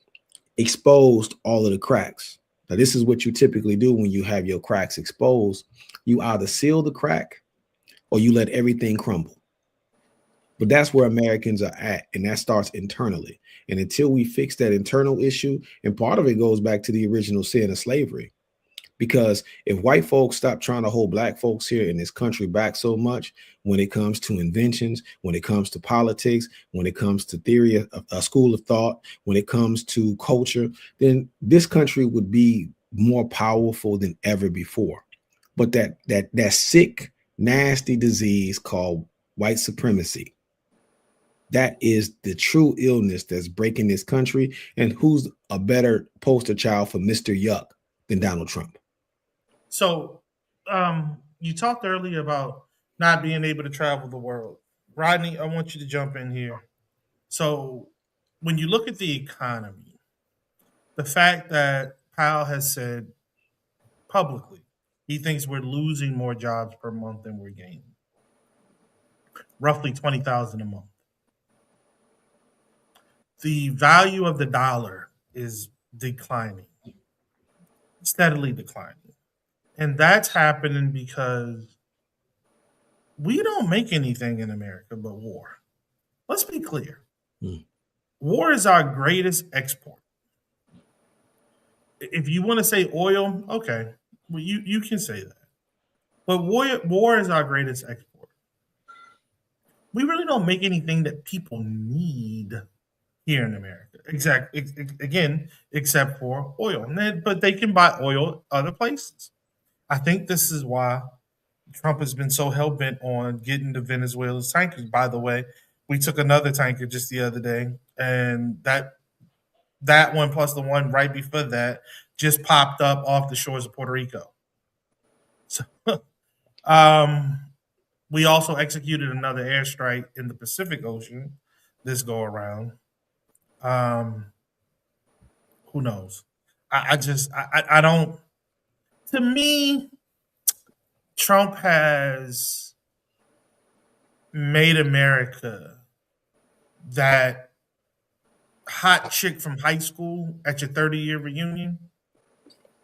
exposed all of the cracks Now, this is what you typically do when you have your cracks exposed. You either seal the crack or you let everything crumble. But that's where Americans are at, and that starts internally. And until we fix that internal issue, and part of it goes back to the original sin of slavery. Because if white folks stop trying to hold black folks here in this country back so much when it comes to inventions, when it comes to politics, when it comes to theory, a school of thought, when it comes to culture, then this country would be more powerful than ever before. But that sick, nasty disease called white supremacy, that is the true illness that's breaking this country. And who's a better poster child for Mr. Yuck than Donald Trump? So, you talked earlier about not being able to travel the world. Rodney, I want you to jump in here. So, when you look at the economy, the fact that Powell has said publicly he thinks we're losing more jobs per month than we're gaining, roughly 20,000 a month. The value of the dollar is declining, steadily declining. And that's happening because we don't make anything in America but war. Let's be clear. Mm. War is our greatest export. If you want to say oil, okay, well, you can say that. But war is our greatest export. We really don't make anything that people need here in America. Exactly. Again, except for oil. But they can buy oil other places. I think this is why Trump has been so hell bent on getting the Venezuela's tankers. By the way, we took another tanker just the other day, and that one plus the one right before that just popped up off the shores of Puerto Rico. So, um, we also executed another airstrike in the Pacific Ocean this go around. Um, who knows? I don't. To me, Trump has made America that hot chick from high school at your 30-year reunion.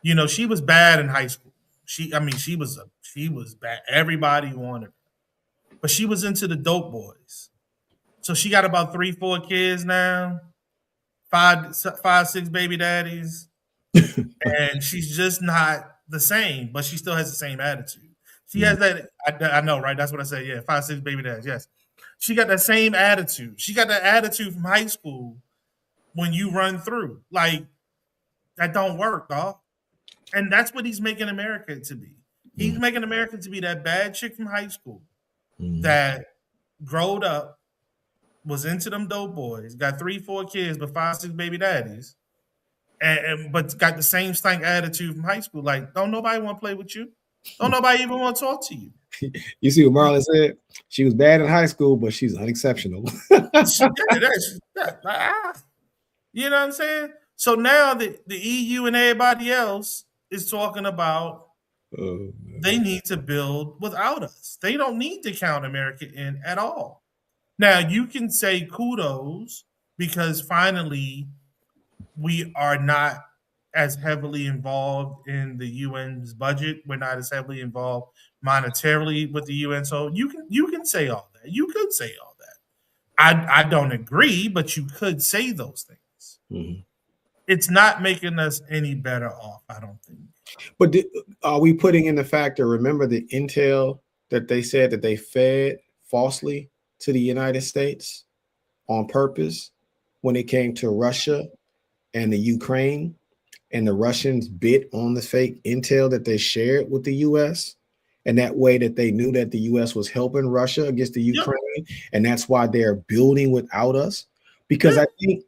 You know, she was bad in high school. She was bad. Everybody wanted her, but she was into the dope boys. So she got about 3, 4 kids now, five, six baby daddies, and she's just not the same. But she still has the same attitude. She has that. I know, right? That's what I say. Yeah, 5, 6 baby dads. Yes, she got that same attitude. She got that attitude from high school when you run through. Like that don't work, dog. And that's what he's making America to be. He's Mm. making America to be that bad chick from high school Mm. that growed up, was into them dope boys, got 3, 4 kids, but 5, 6 baby daddies, and but got the same stank attitude from high school. Like, don't nobody want to play with you. Don't nobody even want to talk to you. You see what Marlon said? She was bad in high school, but she's unexceptional. You know what I'm saying? So now the EU and everybody else is talking about Oh, they need to build without us. They don't need to count America in at all. Now you can say kudos because finally we are not as heavily involved in the UN's budget. We're not as heavily involved monetarily with the UN. So you can say all that. You could say all that. I don't agree, but you could say those things. mhm. It's not making us any better off, I don't think. But are we putting in the factor? Remember the intel that they said that they fed falsely to the United States on purpose when it came to Russia and the Ukraine, and the Russians bit on the fake intel that they shared with the US. And that way that they knew that the US was helping Russia against the Yep. Ukraine. And that's why they're building without us. Because Yeah. I think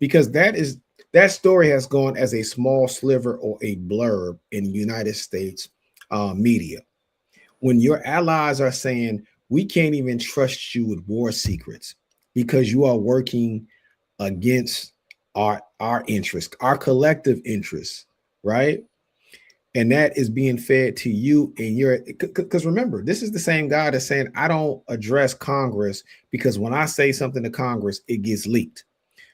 because that story has gone as a small sliver or a blurb in United States media. When your allies are saying we can't even trust you with war secrets because you are working against our interest, our collective interests, right? And that is being fed to you and your because remember, this is the same guy that's saying I don't address Congress because when I say something to Congress, it gets leaked.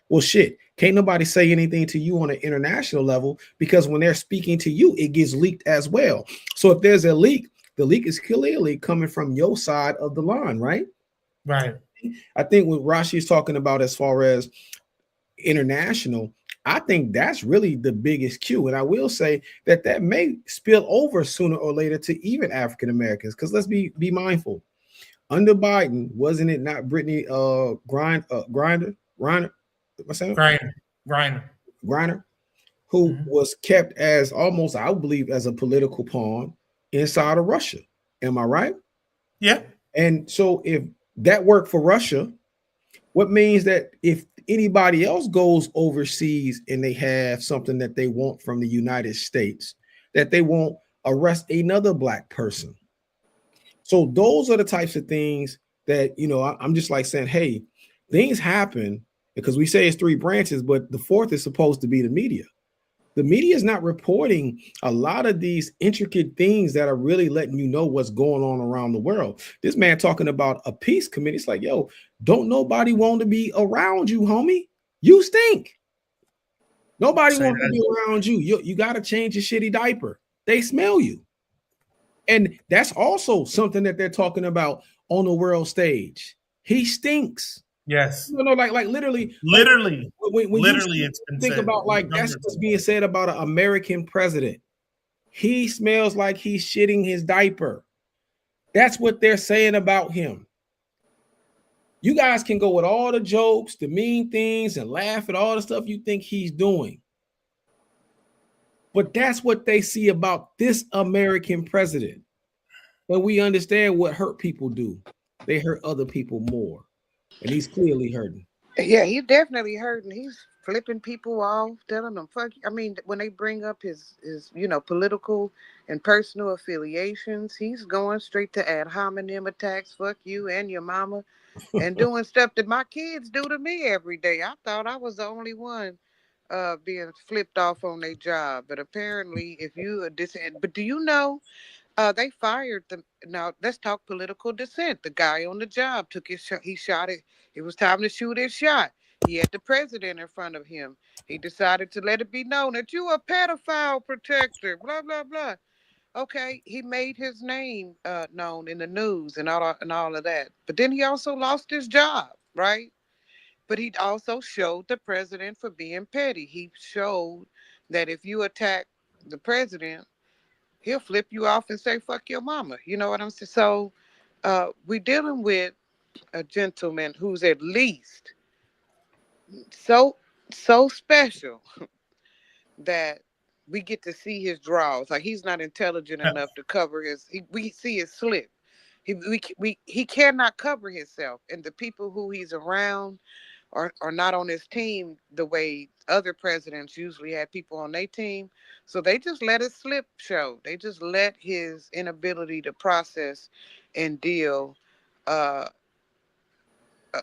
Well, shit, can't nobody say anything to you on an international level because when they're speaking to you, it gets leaked as well. So if there's a leak, the leak is clearly coming from your side of the line, right? Right. I think what Rashi is talking about as far as international, I think that's really the biggest cue. And I will say that that may spill over sooner or later to even African Americans. Because let's be mindful. Under Biden, wasn't it not Brittany Griner, what's that? Griner. Griner. Griner, who Mhm. was kept as almost, I believe, as a political pawn inside of Russia. Am I right? Yeah. And so if that worked for Russia, what means that if anybody else goes overseas and they have something that they want from the United States, that they won't arrest another black person. So those are the types of things that, I'm just like saying, hey, things happen because we say it's three branches, but the fourth is supposed to be the media. The media is not reporting a lot of these intricate things that are really letting you know what's going on around the world. This man talking about a peace committee. It's like, yo, don't nobody want to be around you, homie. You stink. Nobody Say wants to be that. around you. You got to change your shitty diaper. They smell you. And that's also something that they're talking about on the world stage. He stinks. Yes. Like literally, like Literally. when you Literally, it's been think said about with like that's numbers. what's being said about an American president. He smells like he's shitting his diaper. That's what they're saying about him. You guys can go with all the jokes, the mean things, and laugh at all the stuff you think he's doing. But that's what they see about this American president. But we understand what hurt people do. They hurt other people more. And he's clearly hurting. Yeah, he's definitely hurting. He's flipping people off, telling them fuck. I mean, when they bring up his political and personal affiliations, he's going straight to ad hominem attacks. Fuck you and your mama, and doing stuff that my kids do to me every day. I thought I was the only one being flipped off on their job, but apparently, if you are but do you know? They fired the. Now let's talk political dissent. The guy on the job took his shot. He shot it. It was time to shoot his shot. He had the president in front of him. He decided to let it be known that you a pedophile protector. Blah blah blah. Okay, he made his name known in the news and all of that. But then he also lost his job, right? But he also showed the president for being petty. He showed that if you attack the president, he'll flip you off and say "fuck your mama." You know what I'm saying? So we're dealing with a gentleman who's at least so so special that we get to see his draws. Like he's not intelligent Yeah. enough to cover his. We see his slip. He cannot cover himself, and the people who he's around are not on his team the way other presidents usually had people on their team. So they just let it slip show. They just let his inability to process and deal uh,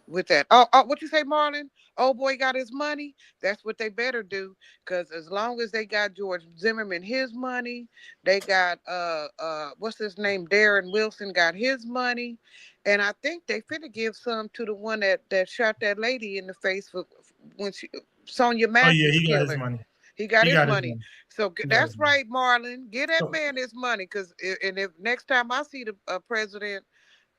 with that. What you say, Marlon? Oh boy, got his money. That's what they better do. Cause as long as they got George Zimmerman his money, they got what's his name? Darren Wilson got his money, and I think they finna give some to the one that shot that lady in the face for when she Sonia Oh yeah, Mathis he got his killer. money. He got He his got his money. money. So He got his that's money. right, Marlon. Get that So man his money. And if next time I see the president,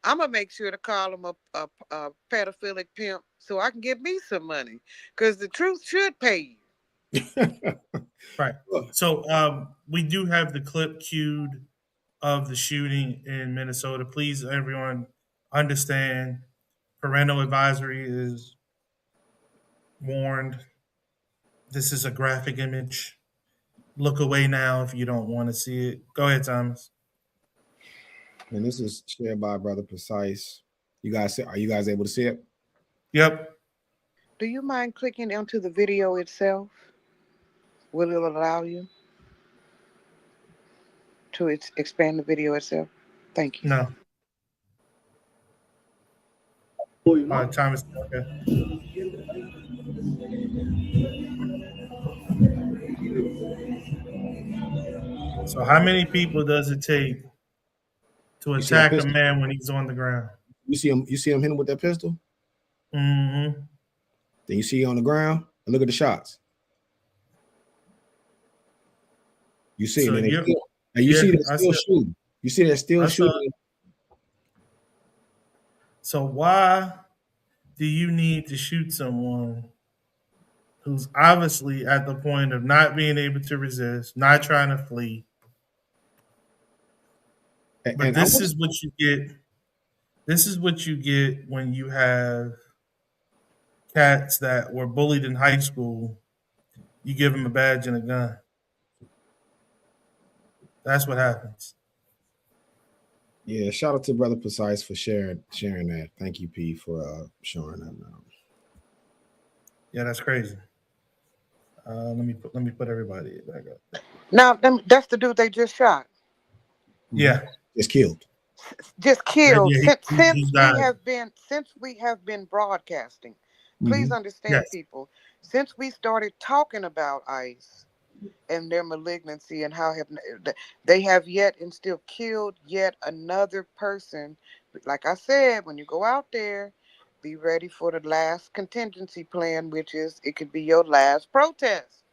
I'm gonna make sure to call him a pedophilic pimp so I can get me some money. Cause the truth should pay right. So we do have the clip queued of the shooting in Minnesota. Please, everyone, understand parental advisory is warned. This is a graphic image. Look away now if you don't want to see it. Go ahead, Thomas. And this is shared by Brother Precise. Are you guys able to see it? Yep. you. Do you mind clicking onto the video itself? Will it allow you to expand the video itself? Thank you. No. Thomas. Okay. So, how many people does it take to You see that attack a pistol? man when he's on the ground? You see him hitting with that pistol? Mm-hmm. Then you see on the ground and look at the shots. You see, So and then they you, still, and you see yeah, they're still shooting. You see they're still I saw. shooting. So why do you need to shoot someone who's obviously at the point of not being able to resist, not trying to flee? But And I this was, is what you get. This is what you get when you have cats that were bullied in high school. You give them a badge and a gun. That's what happens. yeah. Shout out to Brother Precise for sharing that. Thank you, P, for showing that. Yeah, that's crazy. Let me put everybody back up. Now, that's the dude they just shot, Mhm. Yeah, It's killed. just killed. yeah, Since he's died. we have been broadcasting. Please Hmm. understand, Yes, people. Since we started talking about ICE and their malignancy and how have they have yet and still killed yet another person. Like I said, when you go out there, be ready for the last contingency plan, which is it could be your last protest.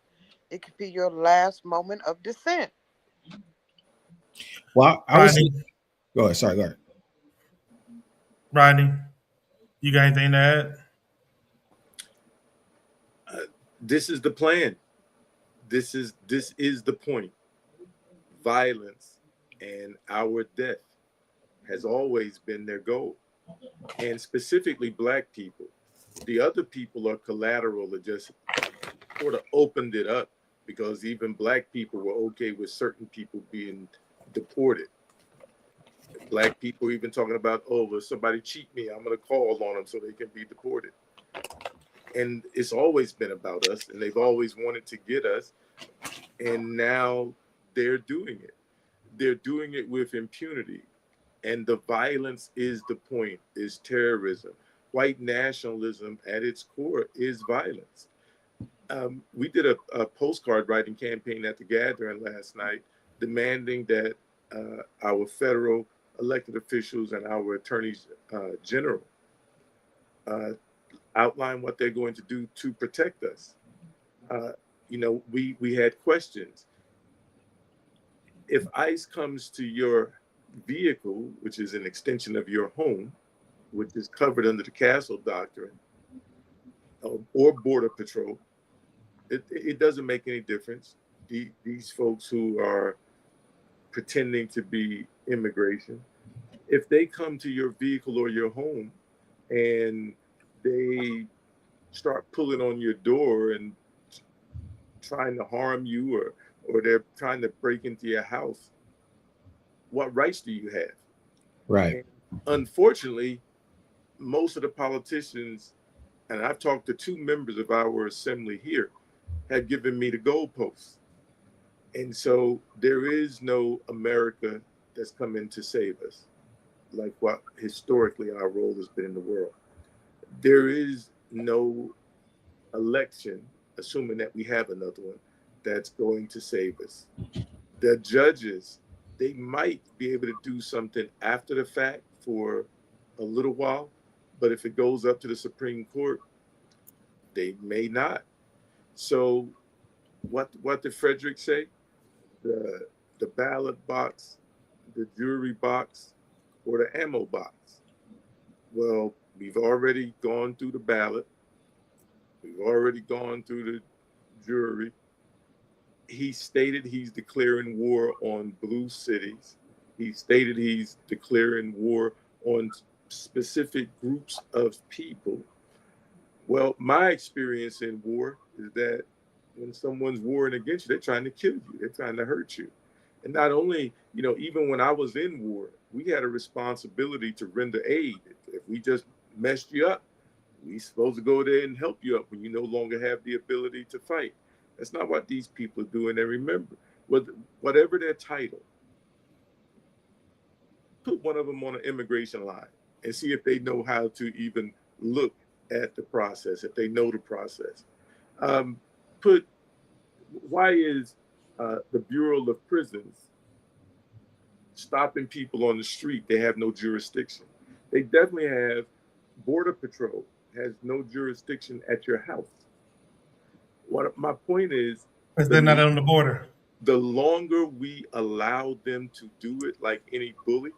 It could be your last moment of dissent. Well, I was. Rodney. Go ahead. Sorry. Go ahead. Rodney, you got anything to add? This is the plan. This is the point. Violence and our death has always been their goal, and specifically black people. The other people are collateral that just sort of opened it up because even black people were okay with certain people being deported. Black people even talking about, oh, if somebody cheat me, I'm going to call on them so they can be deported. And it's always been about us, and they've always wanted to get us, and now they're doing it. They're doing it with impunity, and the violence is the point, is terrorism. White nationalism at its core is violence. We did a postcard writing campaign at the gathering last night demanding that our federal elected officials and our attorneys general uh, outline what they're going to do to protect us. Uh, we had questions. If ICE comes to your vehicle, which is an extension of your home, which is covered under the Castle Doctrine, or Border Patrol, it doesn't make any difference. These folks who are pretending to be immigration, if they come to your vehicle or your home and they start pulling on your door and trying to harm you, or they're trying to break into your house, what rights do you have? Right. And unfortunately, most of the politicians, and I've talked to two members of our assembly here, have given me the goalposts. And so there is no America that's come in to save us, like what historically our role has been in the world. There is no election, assuming that we have another one, that's going to save us. The judges, they might be able to do something after the fact for a little while, but if it goes up to the Supreme Court, they may not. So what did Frederick say? The the ballot box, the jury box, or the ammo box? Well, we've already gone through the ballot. We've already gone through the jury. He stated he's declaring war on blue cities. He stated he's declaring war on specific groups of people. Well, my experience in war is that when someone's warring against you, they're trying to kill you, they're trying to hurt you. And not only, even when I was in war, we had a responsibility to render aid. If we just messed you up, we supposed to go there and help you up when you no longer have the ability to fight. That's not what these people are doing. And remember, whatever their title, put one of them on an immigration line and see if they know how to even look at the process, if they know the process. Um, put Why is the Bureau of Prisons stopping people on the street? They have no jurisdiction. They definitely have Border Patrol. has no jurisdiction at your house. What my point is, Because they're not the on the border. the longer we allow them to do it, like any bully,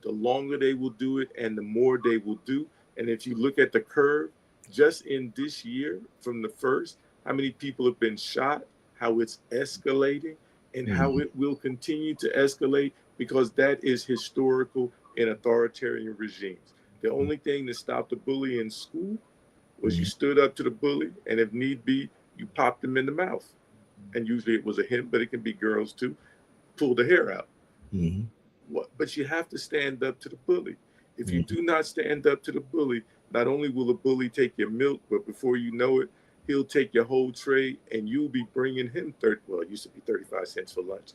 the longer they will do it and the more they will do. And if you look at the curve, just in this year from the first, how many people have been shot, how it's escalating, and how Mhm. it will continue to escalate because that is historical in authoritarian regimes. The only thing that stopped the bully in school was you Mhm. stood up to the bully, and if need be, you popped him in the mouth. And usually it was a him, but it can be girls too. Pull the hair out. Mhm. What? But you have to stand up to the bully. If you Mhm. do not stand up to the bully, not only will the bully take your milk, but before you know it, he'll take your whole tray, and you'll be bringing him 30. Well, it used to be 35 cents for lunch.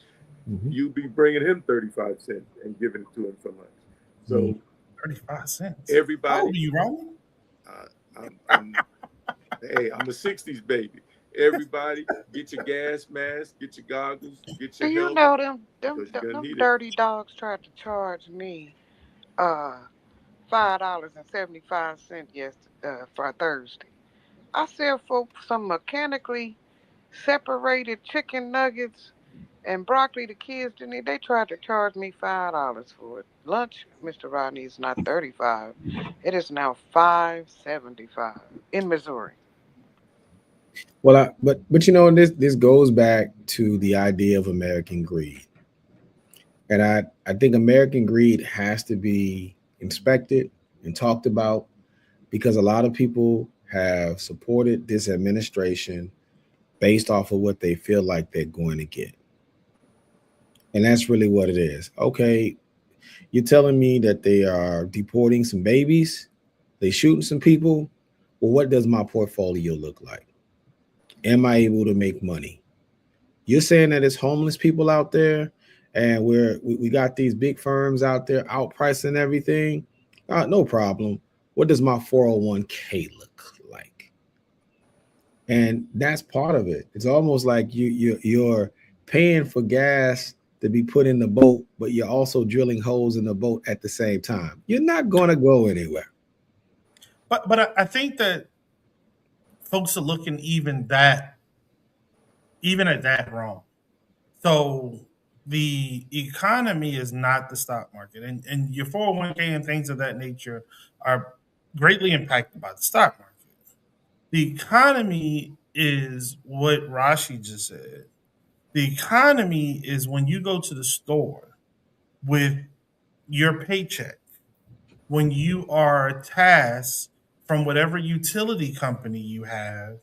Mhm. You'll be bringing him 35 cents and giving it to him for lunch. Mhm. So 35 cents. How old everybody, are you, Ronnie? uh, I'm hey, I'm a '60s baby. Everybody, get your gas mask, get your goggles, get Do your you helmet know them because you're gonna them need it. dirty dogs tried to charge me $5.75 yes for Thursday. I said for some mechanically separated chicken nuggets and broccoli the kids didn't eat. They tried to charge me $5 for it. Lunch, Mr. Rodney, is not 35. It is now 5.75 in Missouri. Well, but you know, this goes back to the idea of American greed, and I think American greed has to be inspected and talked about because a lot of people have supported this administration based off of what they feel like they're going to get, and that's really what it is. Okay, you're telling me that they are deporting some babies, they shooting some people. Well, what does my portfolio look like? Am I able to make money? You're saying that it's homeless people out there, and we got these big firms out there outpricing everything. No problem. What does my 401k look like? And that's part of it. It's almost like you're paying for gas to be put in the boat, but you're also drilling holes in the boat at the same time. You're not going to go anywhere. But I think that folks are looking even at that wrong. So the economy is not the stock market, and your 401k and things of that nature are greatly impacted by the stock market. The economy is what Rashi just said. The economy is when you go to the store with your paycheck, when you are tasked from whatever utility company you have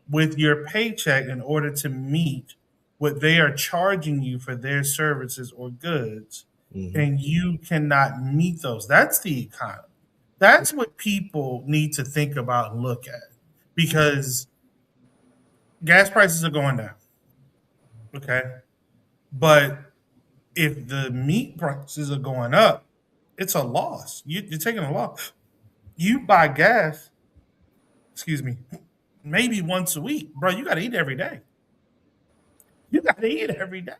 with your paycheck in order to meet what they are charging you for their services or goods, Mhm. and you cannot meet those. That's the economy. That's what people need to think about and look at because gas prices are going down. Okay. But if the meat prices are going up, it's a loss. You're taking a loss. You buy gas, excuse me, maybe once a week. Bro, you got to eat every day. You got to eat every day.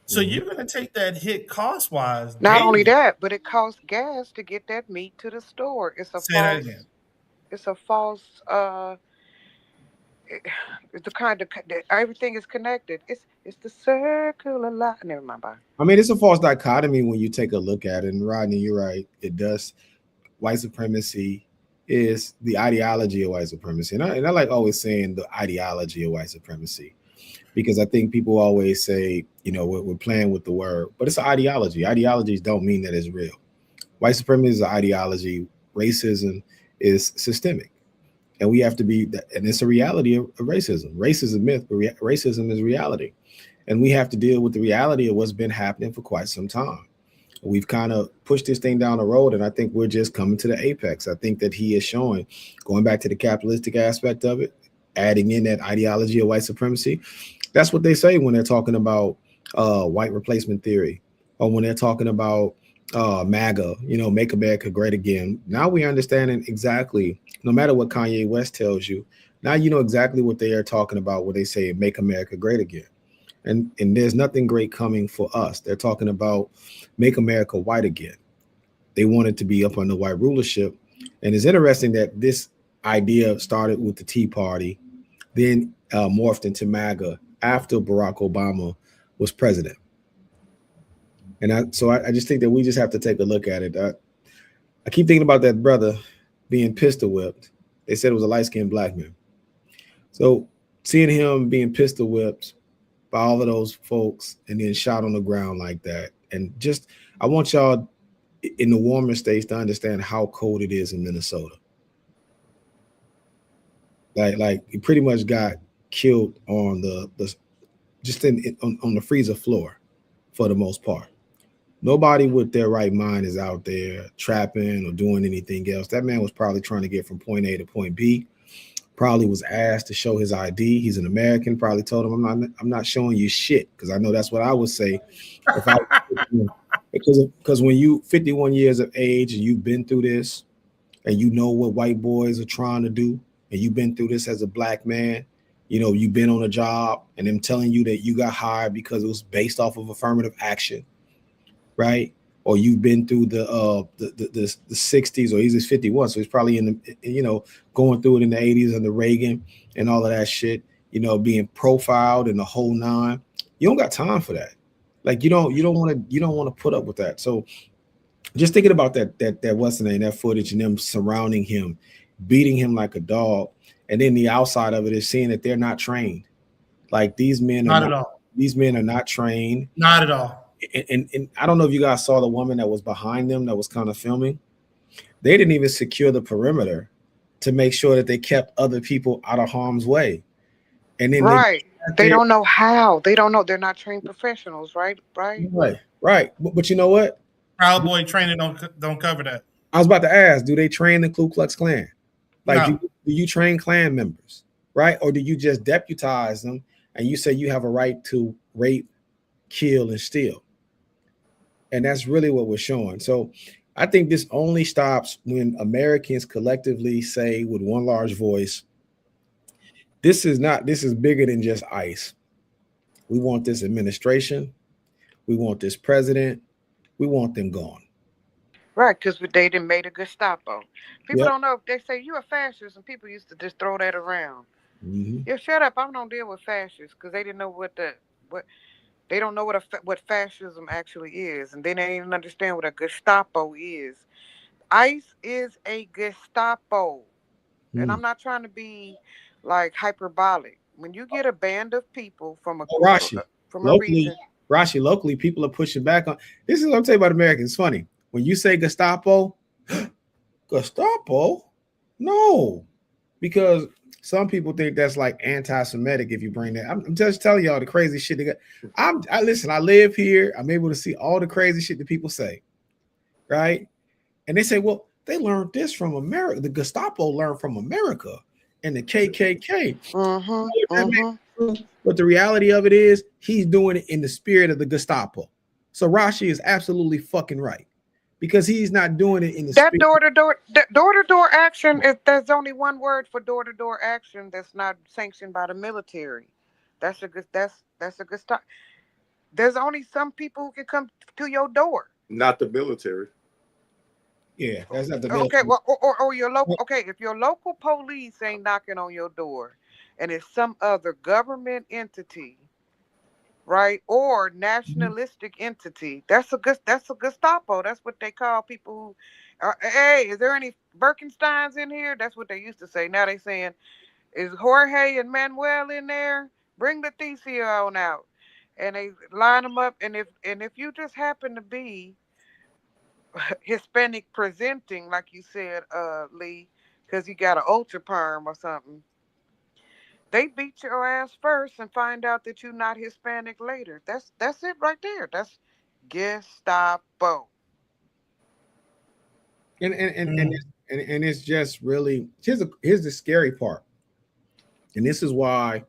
So Mhm. you're going to take that hit cost wise Not only daily. that, but it costs gas to get that meat to the store. Say that again. It's a false it's the kind of everything is connected. It's the circle of life. Never mind. Bye. I mean, it's a false dichotomy when you take a look at it. And Rodney, you're right. It does. White supremacy is the ideology of white supremacy. And I like always saying the ideology of white supremacy because I think people always say, you know, we're playing with the word, but it's an ideology. Ideologies don't mean that it's real. White supremacy is an ideology. Racism is systemic. And we have to be, and it's a reality of racism. Race is a myth, but racism is reality. And we have to deal with the reality of what's been happening for quite some time. We've kind of pushed this thing down the road, and I think we're just coming to the apex. I think that he is showing, going back to the capitalistic aspect of it, adding in that ideology of white supremacy. That's what they say when they're talking about white replacement theory, or when they're talking about MAGA, you know, make America great again. Now we understanding exactly, no matter what Kanye West tells you, now you know exactly what they are talking about when they say make America great again. And there's nothing great coming for us. They're talking about make America white again. They want it to be up under white rulership. And it's interesting that this idea started with the Tea Party, then morphed into MAGA after Barack Obama was president. And I just think that we just have to take a look at it. I keep thinking about that brother being pistol whipped. They said it was a light-skinned black man. So seeing him being pistol whipped by all of those folks and then shot on the ground like that. And just, I want y'all in the warmer states to understand how cold it is in Minnesota. Like he pretty much got killed on the just on the freezer floor for the most part. Nobody with their right mind is out there trapping or doing anything else. That man was probably trying to get from point A to point B. Probably was asked to show his ID. He's an American. Probably told him, I'm not showing you shit, because I know that's what I would say if I because when you 51 years of age and you've been through this and you know what white boys are trying to do and you've been through this as a black man, you know, you've been on a job and them telling you that you got hired because it was based off of affirmative action, right? Or you've been through the 60s, or he's 51, so he's probably in the, you know, going through it in the 80s under Reagan and all of that shit, you know, being profiled in the whole nine. You don't got time for that. Like you don't want to put up with that. So just thinking about that what's the name, that footage and them surrounding him, beating him like a dog, and then the outside of it is seeing that they're not trained. Like these men are Not at all. These men are not trained. Not at all. And I don't know if you guys saw the woman that was behind them that was kind of filming. They didn't even secure the perimeter to make sure that they kept other people out of harm's way. And then Right. They don't know how. They don't know. They're not trained professionals, right? Right. Right. But you know what? Proud Boy training don't cover that. I was about to ask, do they train the Ku Klux Klan? Like, No. do you train Klan members, right? Or do you just deputize them and you say you have a right to rape, kill, and steal? And that's really what we're showing. So I think this only stops when Americans collectively say with one large voice, this is bigger than just ICE. We want this administration. We want this president. We want them gone. Right, because they didn't made a Gestapo. People Yep. don't know if they say you're a fascist, and people used to just throw that around. Mm-hmm. Yeah, shut up. I don't deal with fascists because they didn't know what they don't know what fascism actually is, and they didn't even understand what a Gestapo is. ICE is a Gestapo, and I'm not trying to be like hyperbolic. When you get a band of people from a group from a region, locally, people are pushing back on this. Is what I'm saying about Americans. It's funny when you say Gestapo, Gestapo, no, because some people think that's like anti-Semitic if you bring that. I'm just telling y'all the crazy shit. I listen. I live here. I'm able to see all the crazy shit that people say, right? And they say, well, they learned this from America. The Gestapo learned from America and the KKK. But the reality of it is he's doing it in the spirit of the Gestapo. So Rashi is absolutely fucking right, because he's not doing it in the that spirit. door-to-door action. If there's only one word for door-to-door action that's not sanctioned by the military, that's a Gestapo. There's only some people who can come to your door. Not the military. Yeah, that's not the okay. military. Well, or your local. Okay, if your local police ain't knocking on your door, and it's some other government entity, right, or nationalistic entity, that's a Gestapo. That's what they call people who. Hey, is there any Birkensteins in here? That's what they used to say. Now they saying, is Jorge and Manuel in there? Bring the Leticia on out, and they line them up. And if you just happen to be Hispanic presenting, like you said, Lee, because you got an ultra perm or something, they beat your ass first and find out that you're not Hispanic later. That's it right there. That's Gestapo. And it's just really here's the scary part, and this is why,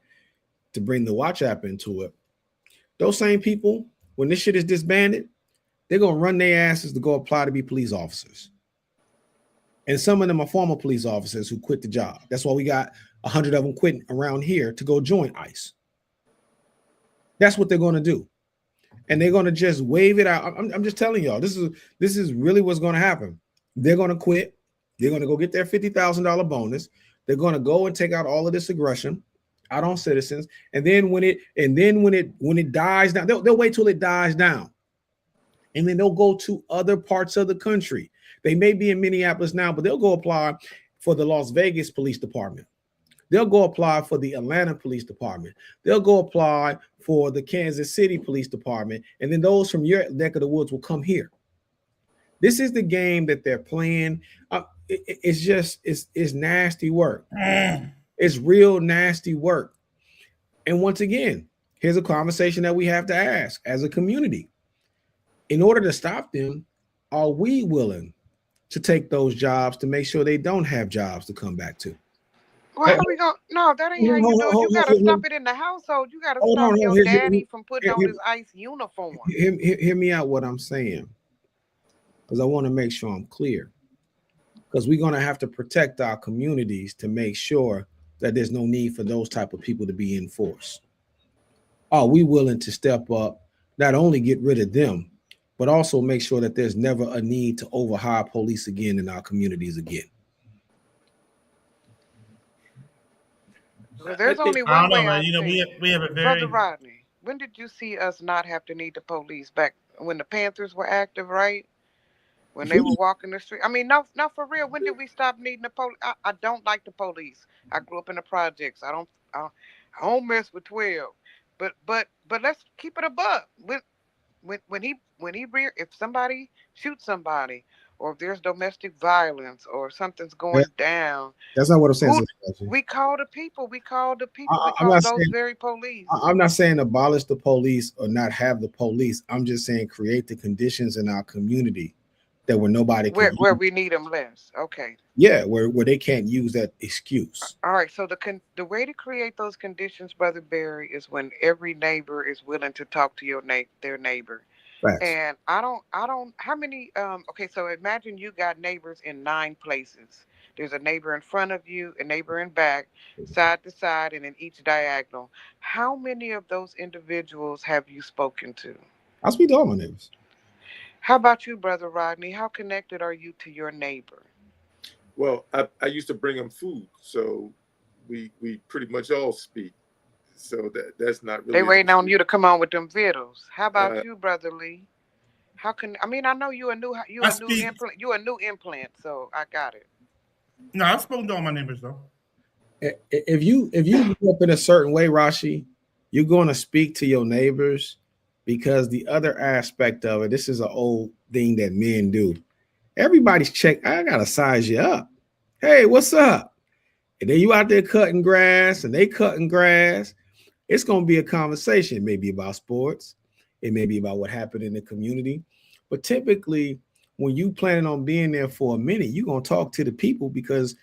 to bring the watch app into it, those same people, when this shit is disbanded, they're gonna run their asses to go apply to be police officers. And some of them are former police officers who quit the job. That's why we got 100 of them quitting around here to go join ICE. That's what they're going to do. And they're going to just wave it out. I'm just telling y'all, this is really what's going to happen. They're going to quit. They're going to go get their $50,000 bonus. They're going to go and take out all of this aggression out on citizens. And then when it dies down, they'll wait till it dies down. And then they'll go to other parts of the country. They may be in Minneapolis now, but they'll go apply for the Las Vegas Police Department. They'll go apply for the Atlanta Police Department. They'll go apply for the Kansas City Police Department. And then those from your neck of the woods will come here. This is the game that they're playing. It's nasty work. It's real nasty work. And once again, here's a conversation that we have to ask as a community. In order to stop them, are we willing to take those jobs to make sure they don't have jobs to come back to? Well, how we going? No, that ain't how you do it. You got to stop it in the household. You got to stop your daddy from putting on his ICE uniform. Hear me out what I'm saying, because I want to make sure I'm clear. Because we're going to have to protect our communities to make sure that there's no need for those type of people to be in force. Are we willing to step up, not only get rid of them, but also make sure that there's never a need to overhire police again in our communities again? Well, there's only one way. Man. We have a very Brother Rodney. When did you see us not have to need the police? Back when the Panthers were active, right? When they were walking the street. I mean, no, for real. When did we stop needing the police? I don't like the police. I grew up in the projects. I don't mess with 12. But let's keep it above. If somebody shoots somebody, or if there's domestic violence, or something's going down, that's not what I'm saying. We call the people. We call those very police. I'm not saying abolish the police or not have the police. I'm just saying create the conditions in our community that where nobody can where we need them less. Okay. Yeah, where they can't use that excuse. All right. So the way to create those conditions, Brother Barry, is when every neighbor is willing to talk to their neighbor. Facts. And I don't. How many? Okay. So imagine you got neighbors in 9 places. There's a neighbor in front of you, a neighbor in back, side to side, and in each diagonal. How many of those individuals have you spoken to? I speak to all my neighbors. How about you, Brother Rodney? How connected are you to your neighbor? Well, I used to bring them food, so we pretty much all speak. So that's not really. They waiting on you to come on with them vittles. How about you, Brother Lee? I know you a new implant, so I got it. No, I've spoken to all my neighbors though. If you grew up in a certain way, Rashi, you're going to speak to your neighbors, because the other aspect of it, this is an old thing that men do. Everybody's check. I gotta size you up. Hey, what's up? And then you out there cutting grass, and they cutting grass. It's gonna be a conversation. It may be about sports. It may be about what happened in the community. But typically, when you planning on being there for a minute, you're gonna talk to the people, because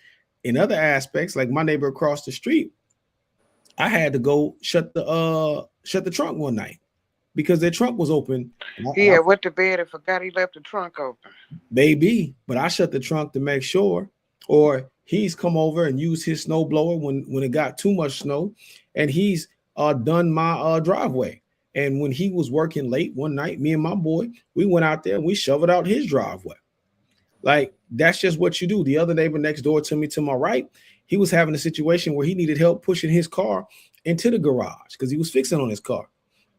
in other aspects, like my neighbor across the street, I had to go shut the trunk one night because their trunk was open. Yeah, went to bed and forgot he left the trunk open. Maybe, but I shut the trunk to make sure. Or he's come over and used his snow blower when it got too much snow, and he's done my driveway. And when he was working late one night, me and my boy, we went out there and we shoveled out his driveway. Like, that's just what you do. The other neighbor next door to me, to my right, he was having a situation where he needed help pushing his car into the garage because he was fixing on his car.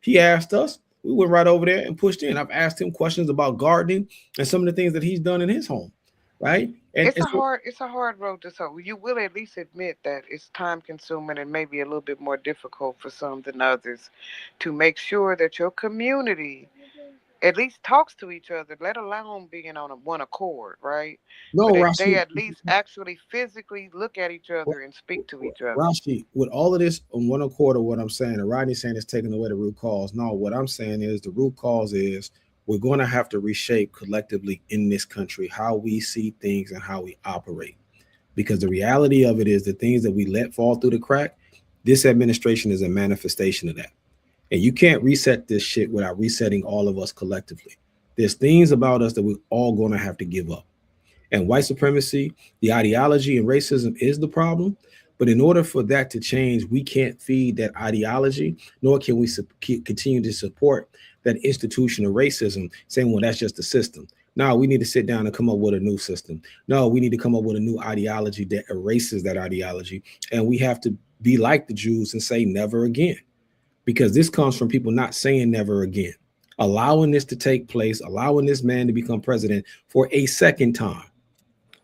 He asked us. We went right over there and pushed in. I've asked him questions about gardening and some of the things that he's done in his home, right? And it's a hard road to hoe. You will at least admit that it's time consuming and maybe a little bit more difficult for some than others to make sure that your community at least talks to each other, let alone being on one accord, right? No, but Rashi, they at least actually physically look at each other and speak to each other. Rashi, with all of this on one accord of what I'm saying, and Rodney's saying it's taking away the root cause. No, what I'm saying is the root cause is we're going to have to reshape collectively in this country how we see things and how we operate. Because the reality of it is the things that we let fall through the crack, this administration is a manifestation of that. And you can't reset this shit without resetting all of us collectively. There's things about us that we're all going to have to give up. And white supremacy, the ideology and racism is the problem. But in order for that to change, we can't feed that ideology, nor can we continue to support that institution of racism, saying, well, that's just the system. No, we need to sit down and come up with a new system. No, we need to come up with a new ideology that erases that ideology. And we have to be like the Jews and say never again, because this comes from people not saying never again, allowing this to take place, allowing this man to become president for a second time.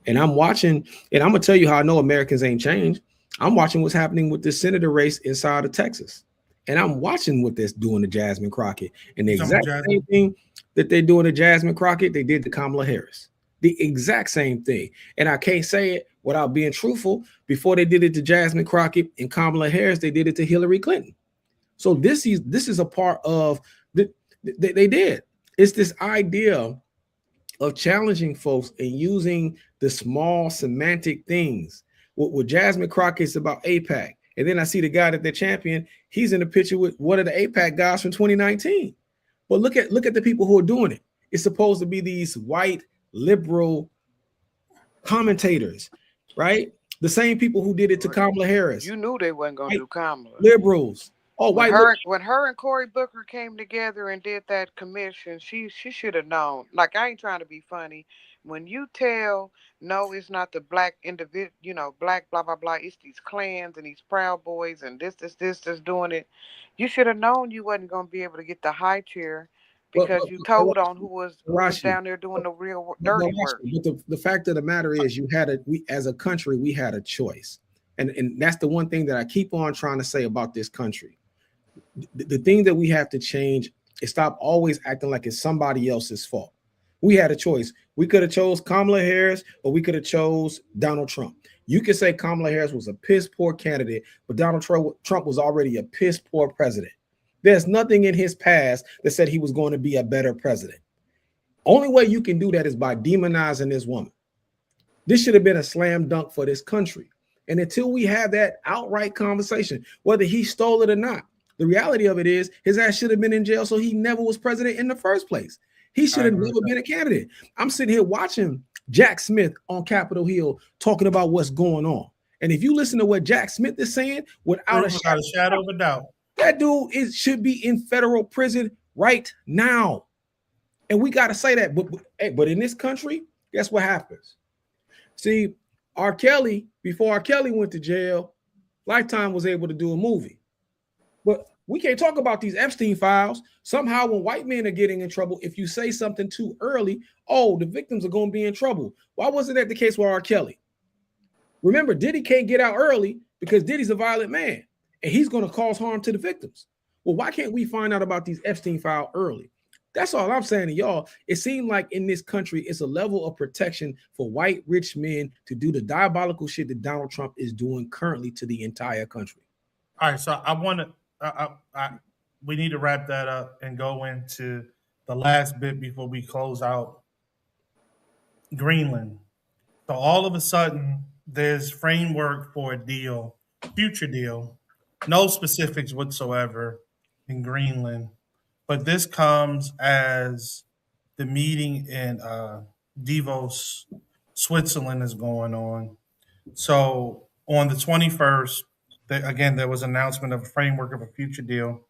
And I'm watching, and I'm gonna tell you how I know Americans ain't changed. I'm watching what's happening with the senator race inside of Texas. And I'm watching what they're doing to Jasmine Crockett. And the You talking about exact same Jasmine? thing that they're doing to Jasmine Crockett, they did to Kamala Harris. The exact same thing. And I can't say it without being truthful. Before they did it to Jasmine Crockett and Kamala Harris, they did it to Hillary Clinton. So this is a part of the they did. It's this idea of challenging folks and using the small semantic things. With Jasmine Crockett's about APAC. And then I see the guy that they're champion, he's in the picture with one of the APAC guys from 2019. But look at the people who are doing it. It's supposed to be these white liberal commentators, right? The same people who did it to Kamala Harris. You knew they wasn't gonna White do Kamala. liberals. Oh, When white her and Cory Booker came together and did that commission, she should have known. Like, I ain't trying to be funny. When you tell no, it's not the black individual, black blah blah blah. It's these clans and these Proud Boys and this that's doing it. You should have known you wasn't gonna be able to get the high chair because you told on who was Rashi, down there doing the real but dirty work. the fact of the matter is, we as a country, we had a choice, and that's the one thing that I keep on trying to say about this country. The thing that we have to change is stop always acting like it's somebody else's fault. We had a choice. We could have chose Kamala Harris, or we could have chose Donald Trump. You could say Kamala Harris was a piss poor candidate, but Donald Trump was already a piss poor president. There's nothing in his past that said he was going to be a better president. Only way you can do that is by demonizing this woman. This should have been a slam dunk for this country. And until we have that outright conversation, whether he stole it or not, the reality of it is his ass should have been in jail, so he never was president in the first place. He should have never been a candidate. I'm sitting here watching Jack Smith on Capitol Hill talking about what's going on. And if you listen to what Jack Smith is saying, without a shadow of a doubt, that dude should be in federal prison right now. And we got to say that. But in this country, guess what happens? See, R. Kelly, before R. Kelly went to jail, Lifetime was able to do a movie. But we can't talk about these Epstein files. Somehow, when white men are getting in trouble, if you say something too early, oh, the victims are going to be in trouble. Why wasn't that the case with R. Kelly? Remember, Diddy can't get out early because Diddy's a violent man, and he's going to cause harm to the victims. Well, why can't we find out about these Epstein files early? That's all I'm saying to y'all. It seemed like in this country, it's a level of protection for white rich men to do the diabolical shit that Donald Trump is doing currently to the entire country. All right, so I want to. We need to wrap that up and go into the last bit before we close out Greenland. So all of a sudden, there's framework for a deal, future deal, no specifics whatsoever in Greenland, but this comes as the meeting in Davos, Switzerland is going on. So on the 21st, again, there was an announcement of a framework of a future deal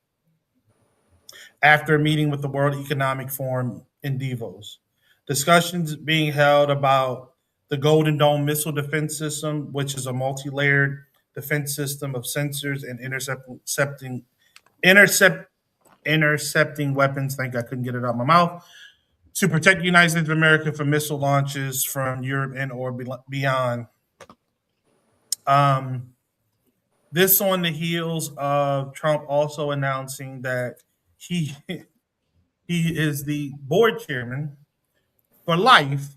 after a meeting with the World Economic Forum in Davos. Discussions being held about the Golden Dome missile defense system, which is a multi-layered defense system of sensors and intercepting weapons. Thank God I couldn't get it out of my mouth to protect the United States of America from missile launches from Europe and or beyond. This on the heels of Trump also announcing that he he is the board chairman for life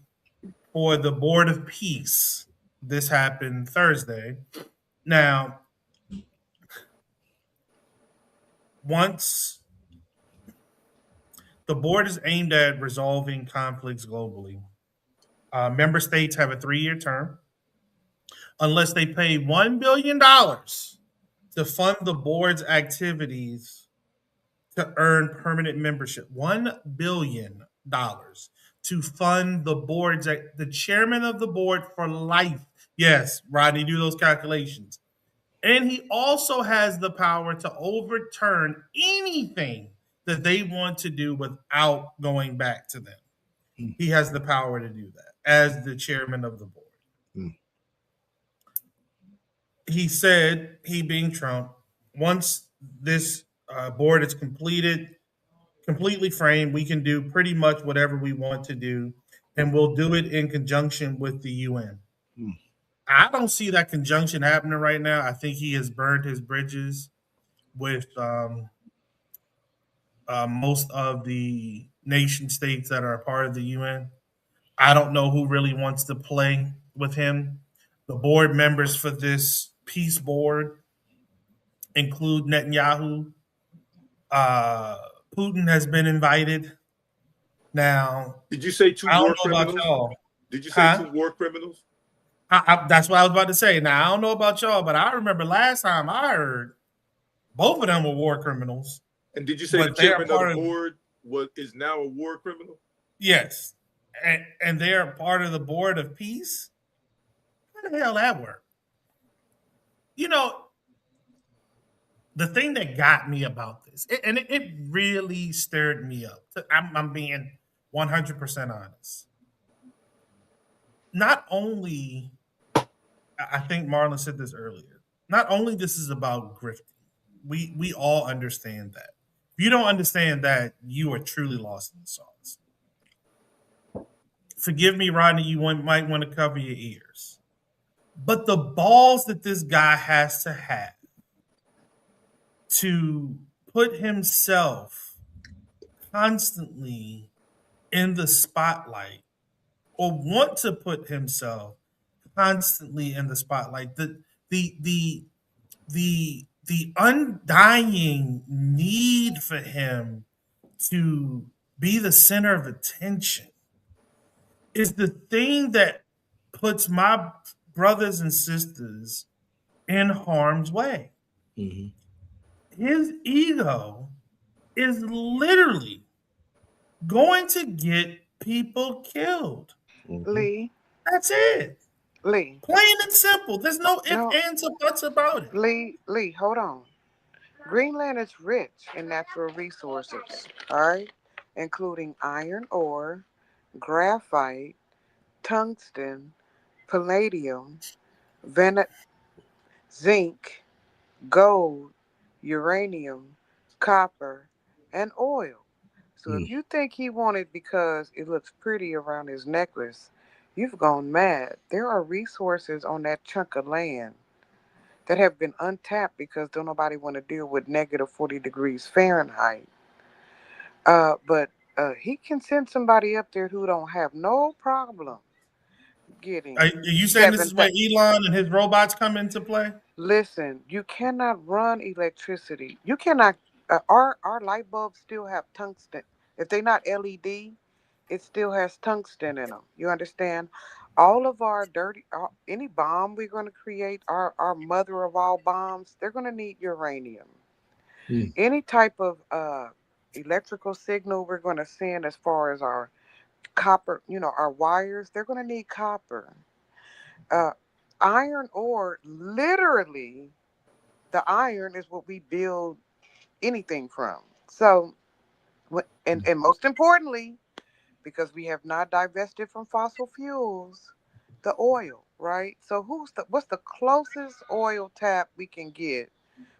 for the Board of Peace. This happened Thursday. Now, once the board is aimed at resolving conflicts globally, member states have a 3-year term unless they pay $1 billion to fund the board's activities to earn permanent membership. $1 billion to fund the board's the chairman of the board for life. Yes, Rodney, do those calculations. And he also has the power to overturn anything that they want to do without going back to them. Mm. He has the power to do that as the chairman of the board. Mm. He said, he being Trump, once this board is completed, completely framed, we can do pretty much whatever we want to do, and we'll do it in conjunction with the UN. Mm. I don't see that conjunction happening right now. I think he has burned his bridges with most of the nation states that are a part of the UN. I don't know who really wants to play with him. The board members for this peace board include Netanyahu. Uh, Putin has been invited. Now, Did you say two I don't war know about criminals? y'all. Did you say Huh? two war criminals? That's what I was about to say. Now, I don't know about y'all, but I remember last time I heard both of them were war criminals, And did you say the but they are chairman of the part of, board is now a war criminal? yes, and they are part of the board of peace. How the hell that work? You know, the thing that got me about this, and it really stirred me up. I'm being 100% honest. Not only, I think Marlon said this earlier. Not only this is about grifting. We all understand that. If you don't understand that, you are truly lost in the sauce. Forgive me, Rodney. Might want to cover your ears. But the balls that this guy has to have to put himself constantly in the spotlight, or want to put himself constantly in the spotlight, the the the undying need for him to be the center of attention is the thing that puts my brothers and sisters in harm's way. Mhm. His ego is literally going to get people killed. Mhm. Lee, That's it. Lee, Plain and simple. There's no ifs, no, ands, or buts about it. Lee, hold on. Greenland is rich in natural resources, all right, including iron ore, graphite, tungsten, palladium, ven- zinc, gold, uranium, copper, and oil. So if Mm. you think he won it because it looks pretty around his necklace, you've gone mad. There are resources on that chunk of land that have been untapped because don't nobody want to deal with negative 40 degrees Fahrenheit. But he can send somebody up there who don't have no problem Are getting you saying this seven. is where Elon and his robots come into play? Listen, you cannot run electricity. You cannot. Our light bulbs still have tungsten. If they're not LED, it still has tungsten in them. You understand? All of our dirty, any bomb we're going to create, our mother of all bombs, they're going to need uranium. Mm. Any type of electrical signal we're going to send, as far as our copper, our wires, they're going to need copper. Uh, Iron ore, literally the iron is what we build anything from. So, and most importantly, because we have not divested from fossil fuels, the oil, right? So what's the closest oil tap we can get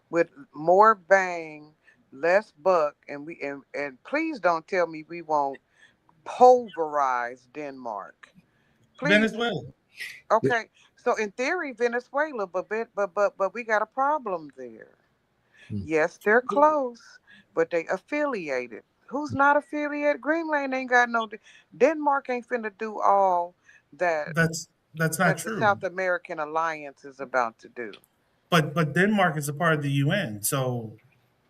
with more bang, less buck, and please don't tell me we won't pulverize Denmark. Please, Venezuela. okay. So in theory, Venezuela, but we got a problem there. Mm. Yes, they're close, but they affiliated. Who's not affiliated? Greenland ain't got no. Denmark ain't finna do all that That's not that the true. South American alliance is about to do. But Denmark is a part of the UN, so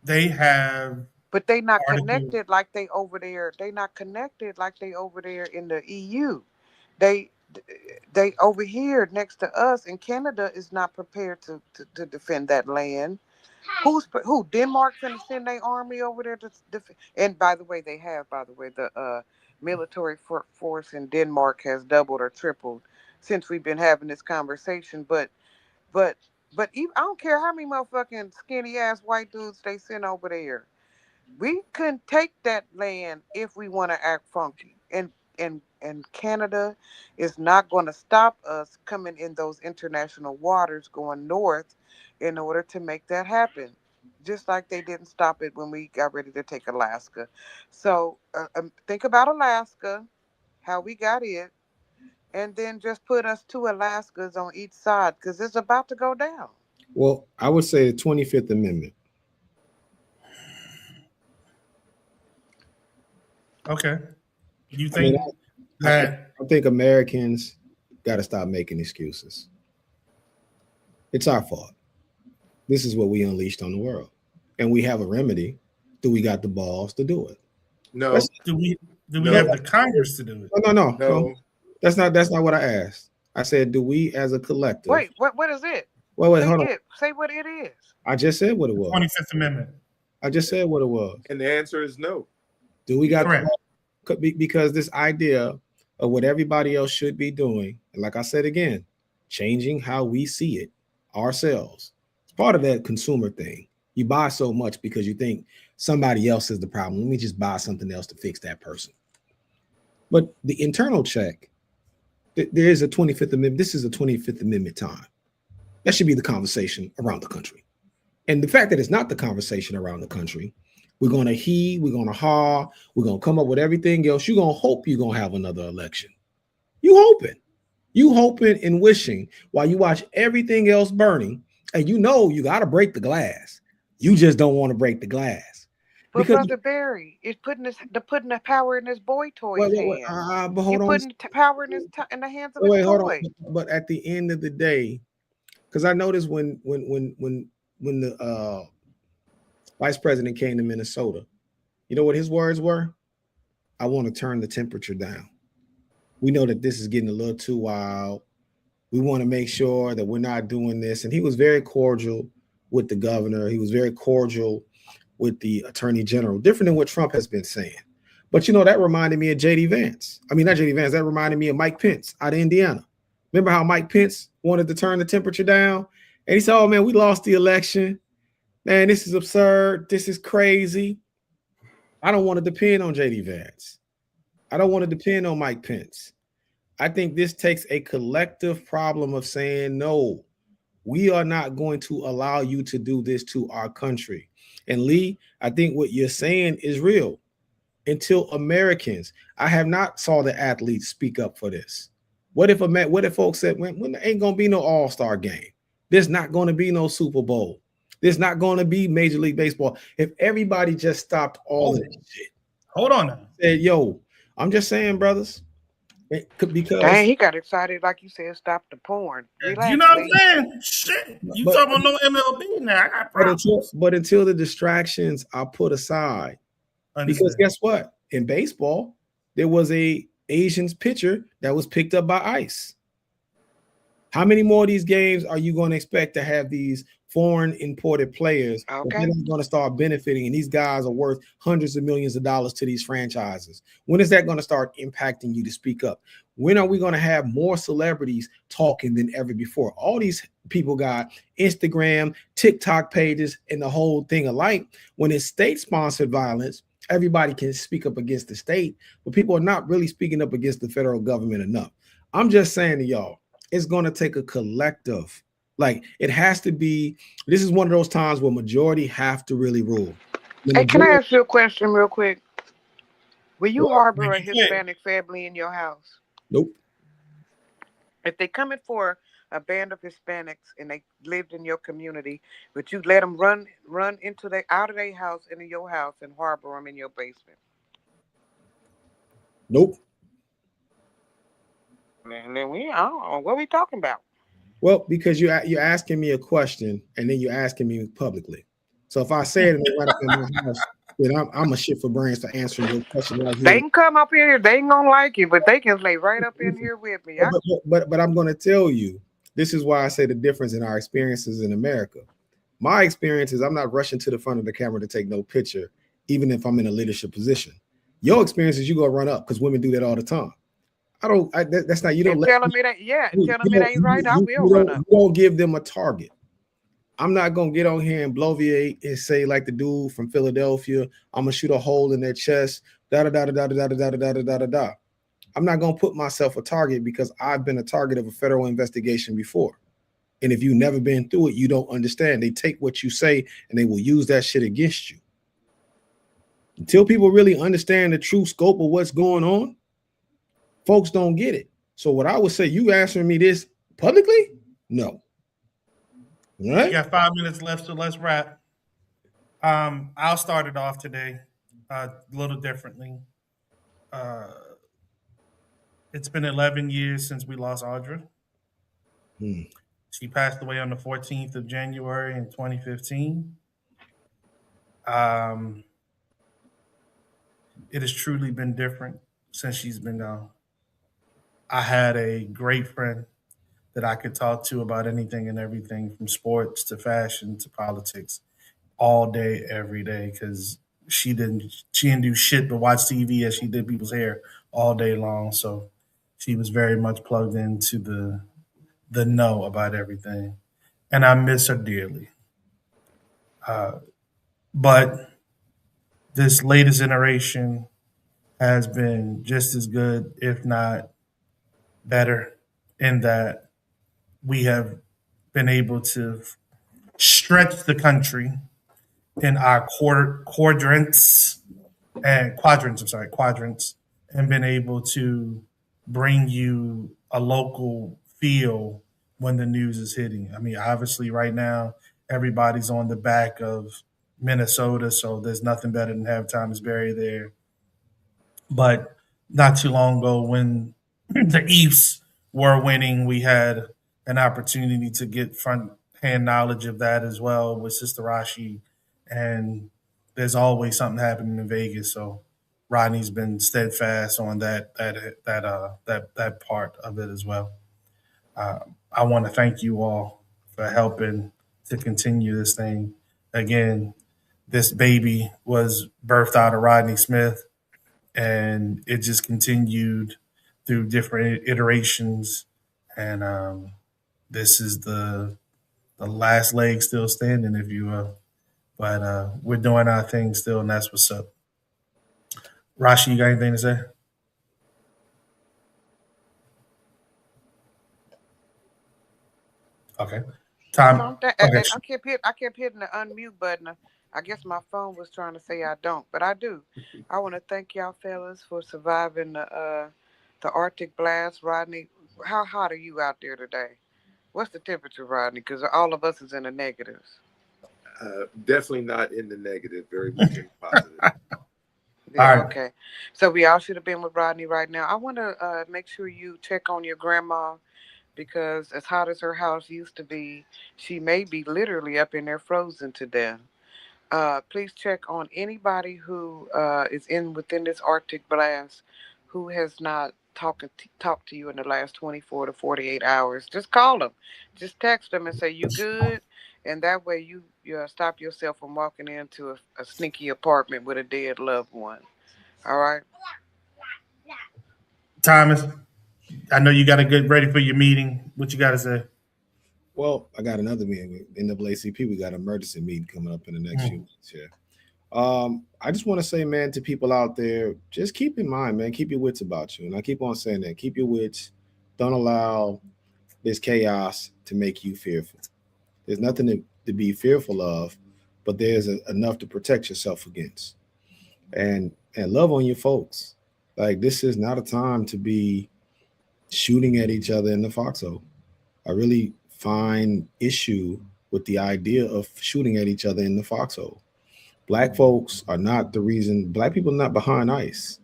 they have But they not article. connected like they over there. They not connected like they over there in the EU. They they over here next to us, and Canada is not prepared to defend that land. Who? Denmark finna send their army over there to defend. And by the way, they have. By the way, the military force in Denmark has doubled or tripled since we've been having this conversation. But but even, I don't care how many motherfucking skinny ass white dudes they send over there. We couldn't take that land if we want to act funky. And and Canada is not going to stop us coming in those international waters going north in order to make that happen. Just like they didn't stop it when we got ready to take Alaska. So think about Alaska, how we got it, and then just put us two Alaskas on each side because it's about to go down. Well, I would say the 25th Amendment. Okay. You I mean, think I, I, that I think Americans got to stop making excuses. It's our fault. This is what we unleashed on the world, and we have a remedy. Do we got the balls to do it? That's No, do we do we no, have the Congress to do it? no. no. That's not what I asked. I said, do we as a collective? Wait, what is it? Wait, Say hold on. it. Say what it is. I just said what it was. 25th Amendment. I just said what it was. And the answer is no. Do we You got don't. Correct. because this idea of what everybody else should be doing, and like I said again, changing how we see it ourselves. It's part of that consumer thing. You buy so much because you think somebody else is the problem. Let me just buy something else to fix that person. But the internal check, there is a 25th Amendment. This is a 25th Amendment time. That should be the conversation around the country. And the fact that it's not the conversation around the country, we're going to we're going to haw, we're going to come up with everything else. You're going to hope you're going to have another election. You hoping and wishing while you watch everything else burning, and you know you got to break the glass. You just don't want to break the glass. But Because Brother Barry is putting the power in his boy toy's hand. but You hold on. putting power in in the hands of his Wait, hold on. toy. But at the end of the day, because I noticed when the vice president came to Minnesota, you know what his words were? I want to turn the temperature down. We know that this is getting a little too wild. We want to make sure that we're not doing this. And he was very cordial with the governor. He was very cordial with the attorney general, different than what Trump has been saying. But, that reminded me of J.D. Vance. I mean, not J.D. Vance. That reminded me of Mike Pence out of Indiana. Remember how Mike Pence wanted to turn the temperature down? And he said, oh, man, we lost the election. Man, this is absurd. This is crazy. I don't want to depend on J.D. Vance. I don't want to depend on Mike Pence. I think this takes a collective problem of saying, no, we are not going to allow you to do this to our country. And Lee, I think what you're saying is real. Until Americans, I have not saw the athletes speak up for this. What if folks said, when there ain't gonna be no all-star game? There's not gonna be no Super Bowl. There's not gonna be Major League Baseball. If everybody just stopped all of this shit. Hold on now. Said, yo, I'm just saying, brothers. Because Dang, he got excited like you said. Stop the porn. Relax, You know what Lee. I'm saying? Shit. You talking about no MLB now. I got problems. But until the distractions are put aside, because guess what? In baseball, there was a Asian pitcher that was picked up by ICE. How many more of these games are you going to expect to have these foreign imported players? Okay. They're going to start benefiting, and these guys are worth hundreds of millions of dollars to these franchises. When is that going to start impacting you to speak up? When are we going to have more celebrities talking than ever before? All these people got Instagram, TikTok pages, and the whole thing alike. When it's state-sponsored violence, everybody can speak up against the state, but people are not really speaking up against the federal government enough. I'm just saying to y'all, it's going to take a collective. Like, it has to be. This is one of those times where majority have to really rule. Hey, can I ask you a question real quick? Will you harbor a Make it quick. Hispanic family in your house? Nope. If they coming for a band of Hispanics and they lived in your community, would you let them run into out of their house into your house and harbor them in your basement? Nope. And then I don't know what we talking about. Well, because you're asking me a question and then you're asking me publicly. So if I say it and they right up in my house, then I'm a shit for brains to answer your question right here. They can come up here. They ain't gonna like you, but they can lay right up in here with me. But I'm going to tell you, this is why I say the difference in our experiences in America. My experience is I'm not rushing to the front of the camera to take no picture, even if I'm in a leadership position. Your experience is you go run up because women do that all the time. That's not, you don't tell them it ain't, tell them it ain't right. I will run up. You don't give them a target. I'm not going to get on here and bloviate and say, like the dude from Philadelphia, I'm going to shoot a hole in their chest, da da da da da da da da da da da da. I'm not going to put myself a target because I've been a target of a federal investigation before. And if you've never been through it, you don't understand. They take what you say and they will use that shit against you. Until people really understand the true scope of what's going on, folks don't get it. So what I would say, you answering me this publicly? No. All We right? got 5 minutes left, so let's wrap. I'll start it off today a little differently. Uh, it's been 11 years since we lost Audra. She passed away on the 14th of January in 2015. Um, it has truly been different since she's been gone. I had a great friend that I could talk to about anything and everything from sports to fashion to politics all day, every day, because she didn't do shit but watch TV as she did people's hair all day long. So she was very much plugged into the know about everything. And I miss her dearly. But this latest iteration has been just as good, if not better, in that we have been able to stretch the country in our quadrants, and been able to bring you a local feel when the news is hitting. I mean, obviously, right now, everybody's on the back of Minnesota, so there's nothing better than have Thomas Berry there. But not too long ago, when the East were winning, we had an opportunity to get front hand knowledge of that as well with Sister Rashi. And there's always something happening in Vegas. So Rodney's been steadfast on that part of it as well. I want to thank you all for helping to continue this thing. Again, this baby was birthed out of Rodney Smith, and it just continued through different iterations. And this is the last leg still standing, if you will. But we're doing our thing still, and that's what's up. Rashi, you got anything to say? Okay. Time. Something Okay. I kept hitting the unmute button. I guess my phone was trying to say I don't, but I do. I want to thank y'all fellas for surviving the Arctic blast. Rodney, how hot are you out there today? What's the temperature, Rodney? Because all of us is in the negatives. Definitely not in the negative, very much in the positive. All Yeah, right. okay. So we all should have been with Rodney right now. I want to make sure you check on your grandma because as hot as her house used to be, she may be literally up in there frozen to death. Please check on anybody who is in within this Arctic blast who has not talked to you in the last 24 to 48 hours. Just call them. Just text them and say, you good? And that way you stop yourself from walking into a sneaky apartment with a dead loved one. All right? Thomas, I know you got to get ready for your meeting. What you got to say? Well, I got another meeting with NAACP. We got an emergency meeting coming up in the next few Mm. months here. I just want to say, man, to people out there, just keep in mind, man, keep your wits about you. And I keep on saying that. Keep your wits. Don't allow this chaos to make you fearful. There's nothing to be fearful of, but there's enough to protect yourself against. And love on your folks. Like this is not a time to be shooting at each other in the foxhole. I really find issue with the idea of shooting at each other in the foxhole. Black folks are not the reason. Black people are not behind ICE.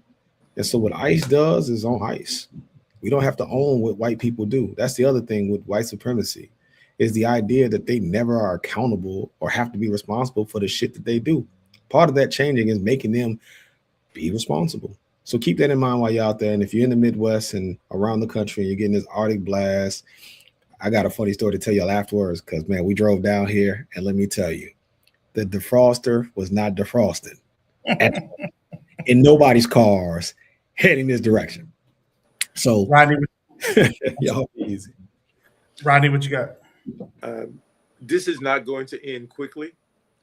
And so what ICE does is on ICE. We don't have to own what white people do. That's the other thing with white supremacy is the idea that they never are accountable or have to be responsible for the shit that they do. Part of that changing is making them be responsible. So keep that in mind while you're out there. And if you're in the Midwest and around the country and you're getting this Arctic blast, I got a funny story to tell y'all afterwards because, man, we drove down here and let me tell you, the defroster was not defrosting in nobody's cars heading this direction. So, Rodney, y'all be easy. Rodney, what you got? This is not going to end quickly.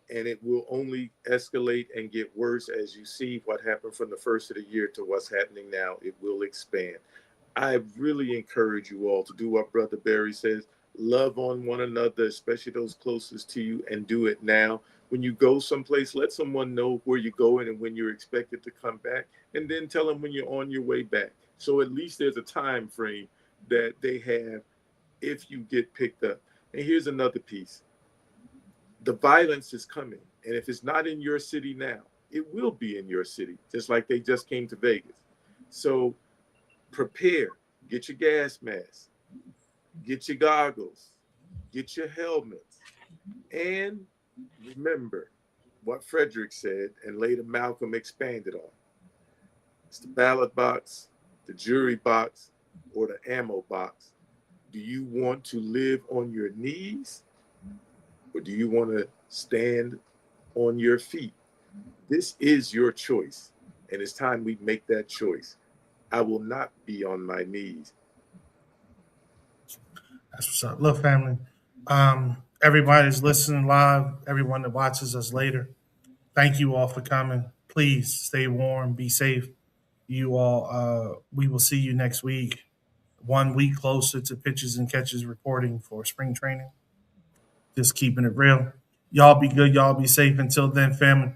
and it will only escalate and get worse as you see what happened from the first of the year to what's happening now. It will expand. I really encourage you all to do what Brother Barry says. Love on one another, especially those closest to you, and do it now. When you go someplace, let someone know where you're going and when you're expected to come back, and then tell them when you're on your way back. So at least there's a time frame that they have if you get picked up. And here's another piece: the violence is coming. And if it's not in your city now, it will be in your city, just like they just came to Vegas. So prepare, get your gas mask, get your goggles, get your helmets, and remember what Frederick said and later Malcolm expanded on. It's the ballot box, the jury box, or the ammo box. Do you want to live on your knees, or do you want to stand on your feet? This is your choice, and it's time we make that choice. I will not be on my knees. That's what's up. Look, family. Everybody's listening live. Everyone that watches us later. Thank you all for coming. Please stay warm. Be safe. You all. We will see you next week. 1 week closer to pitches and catches reporting for spring training. Just keeping it real. Y'all be good. Y'all be safe. Until then, family.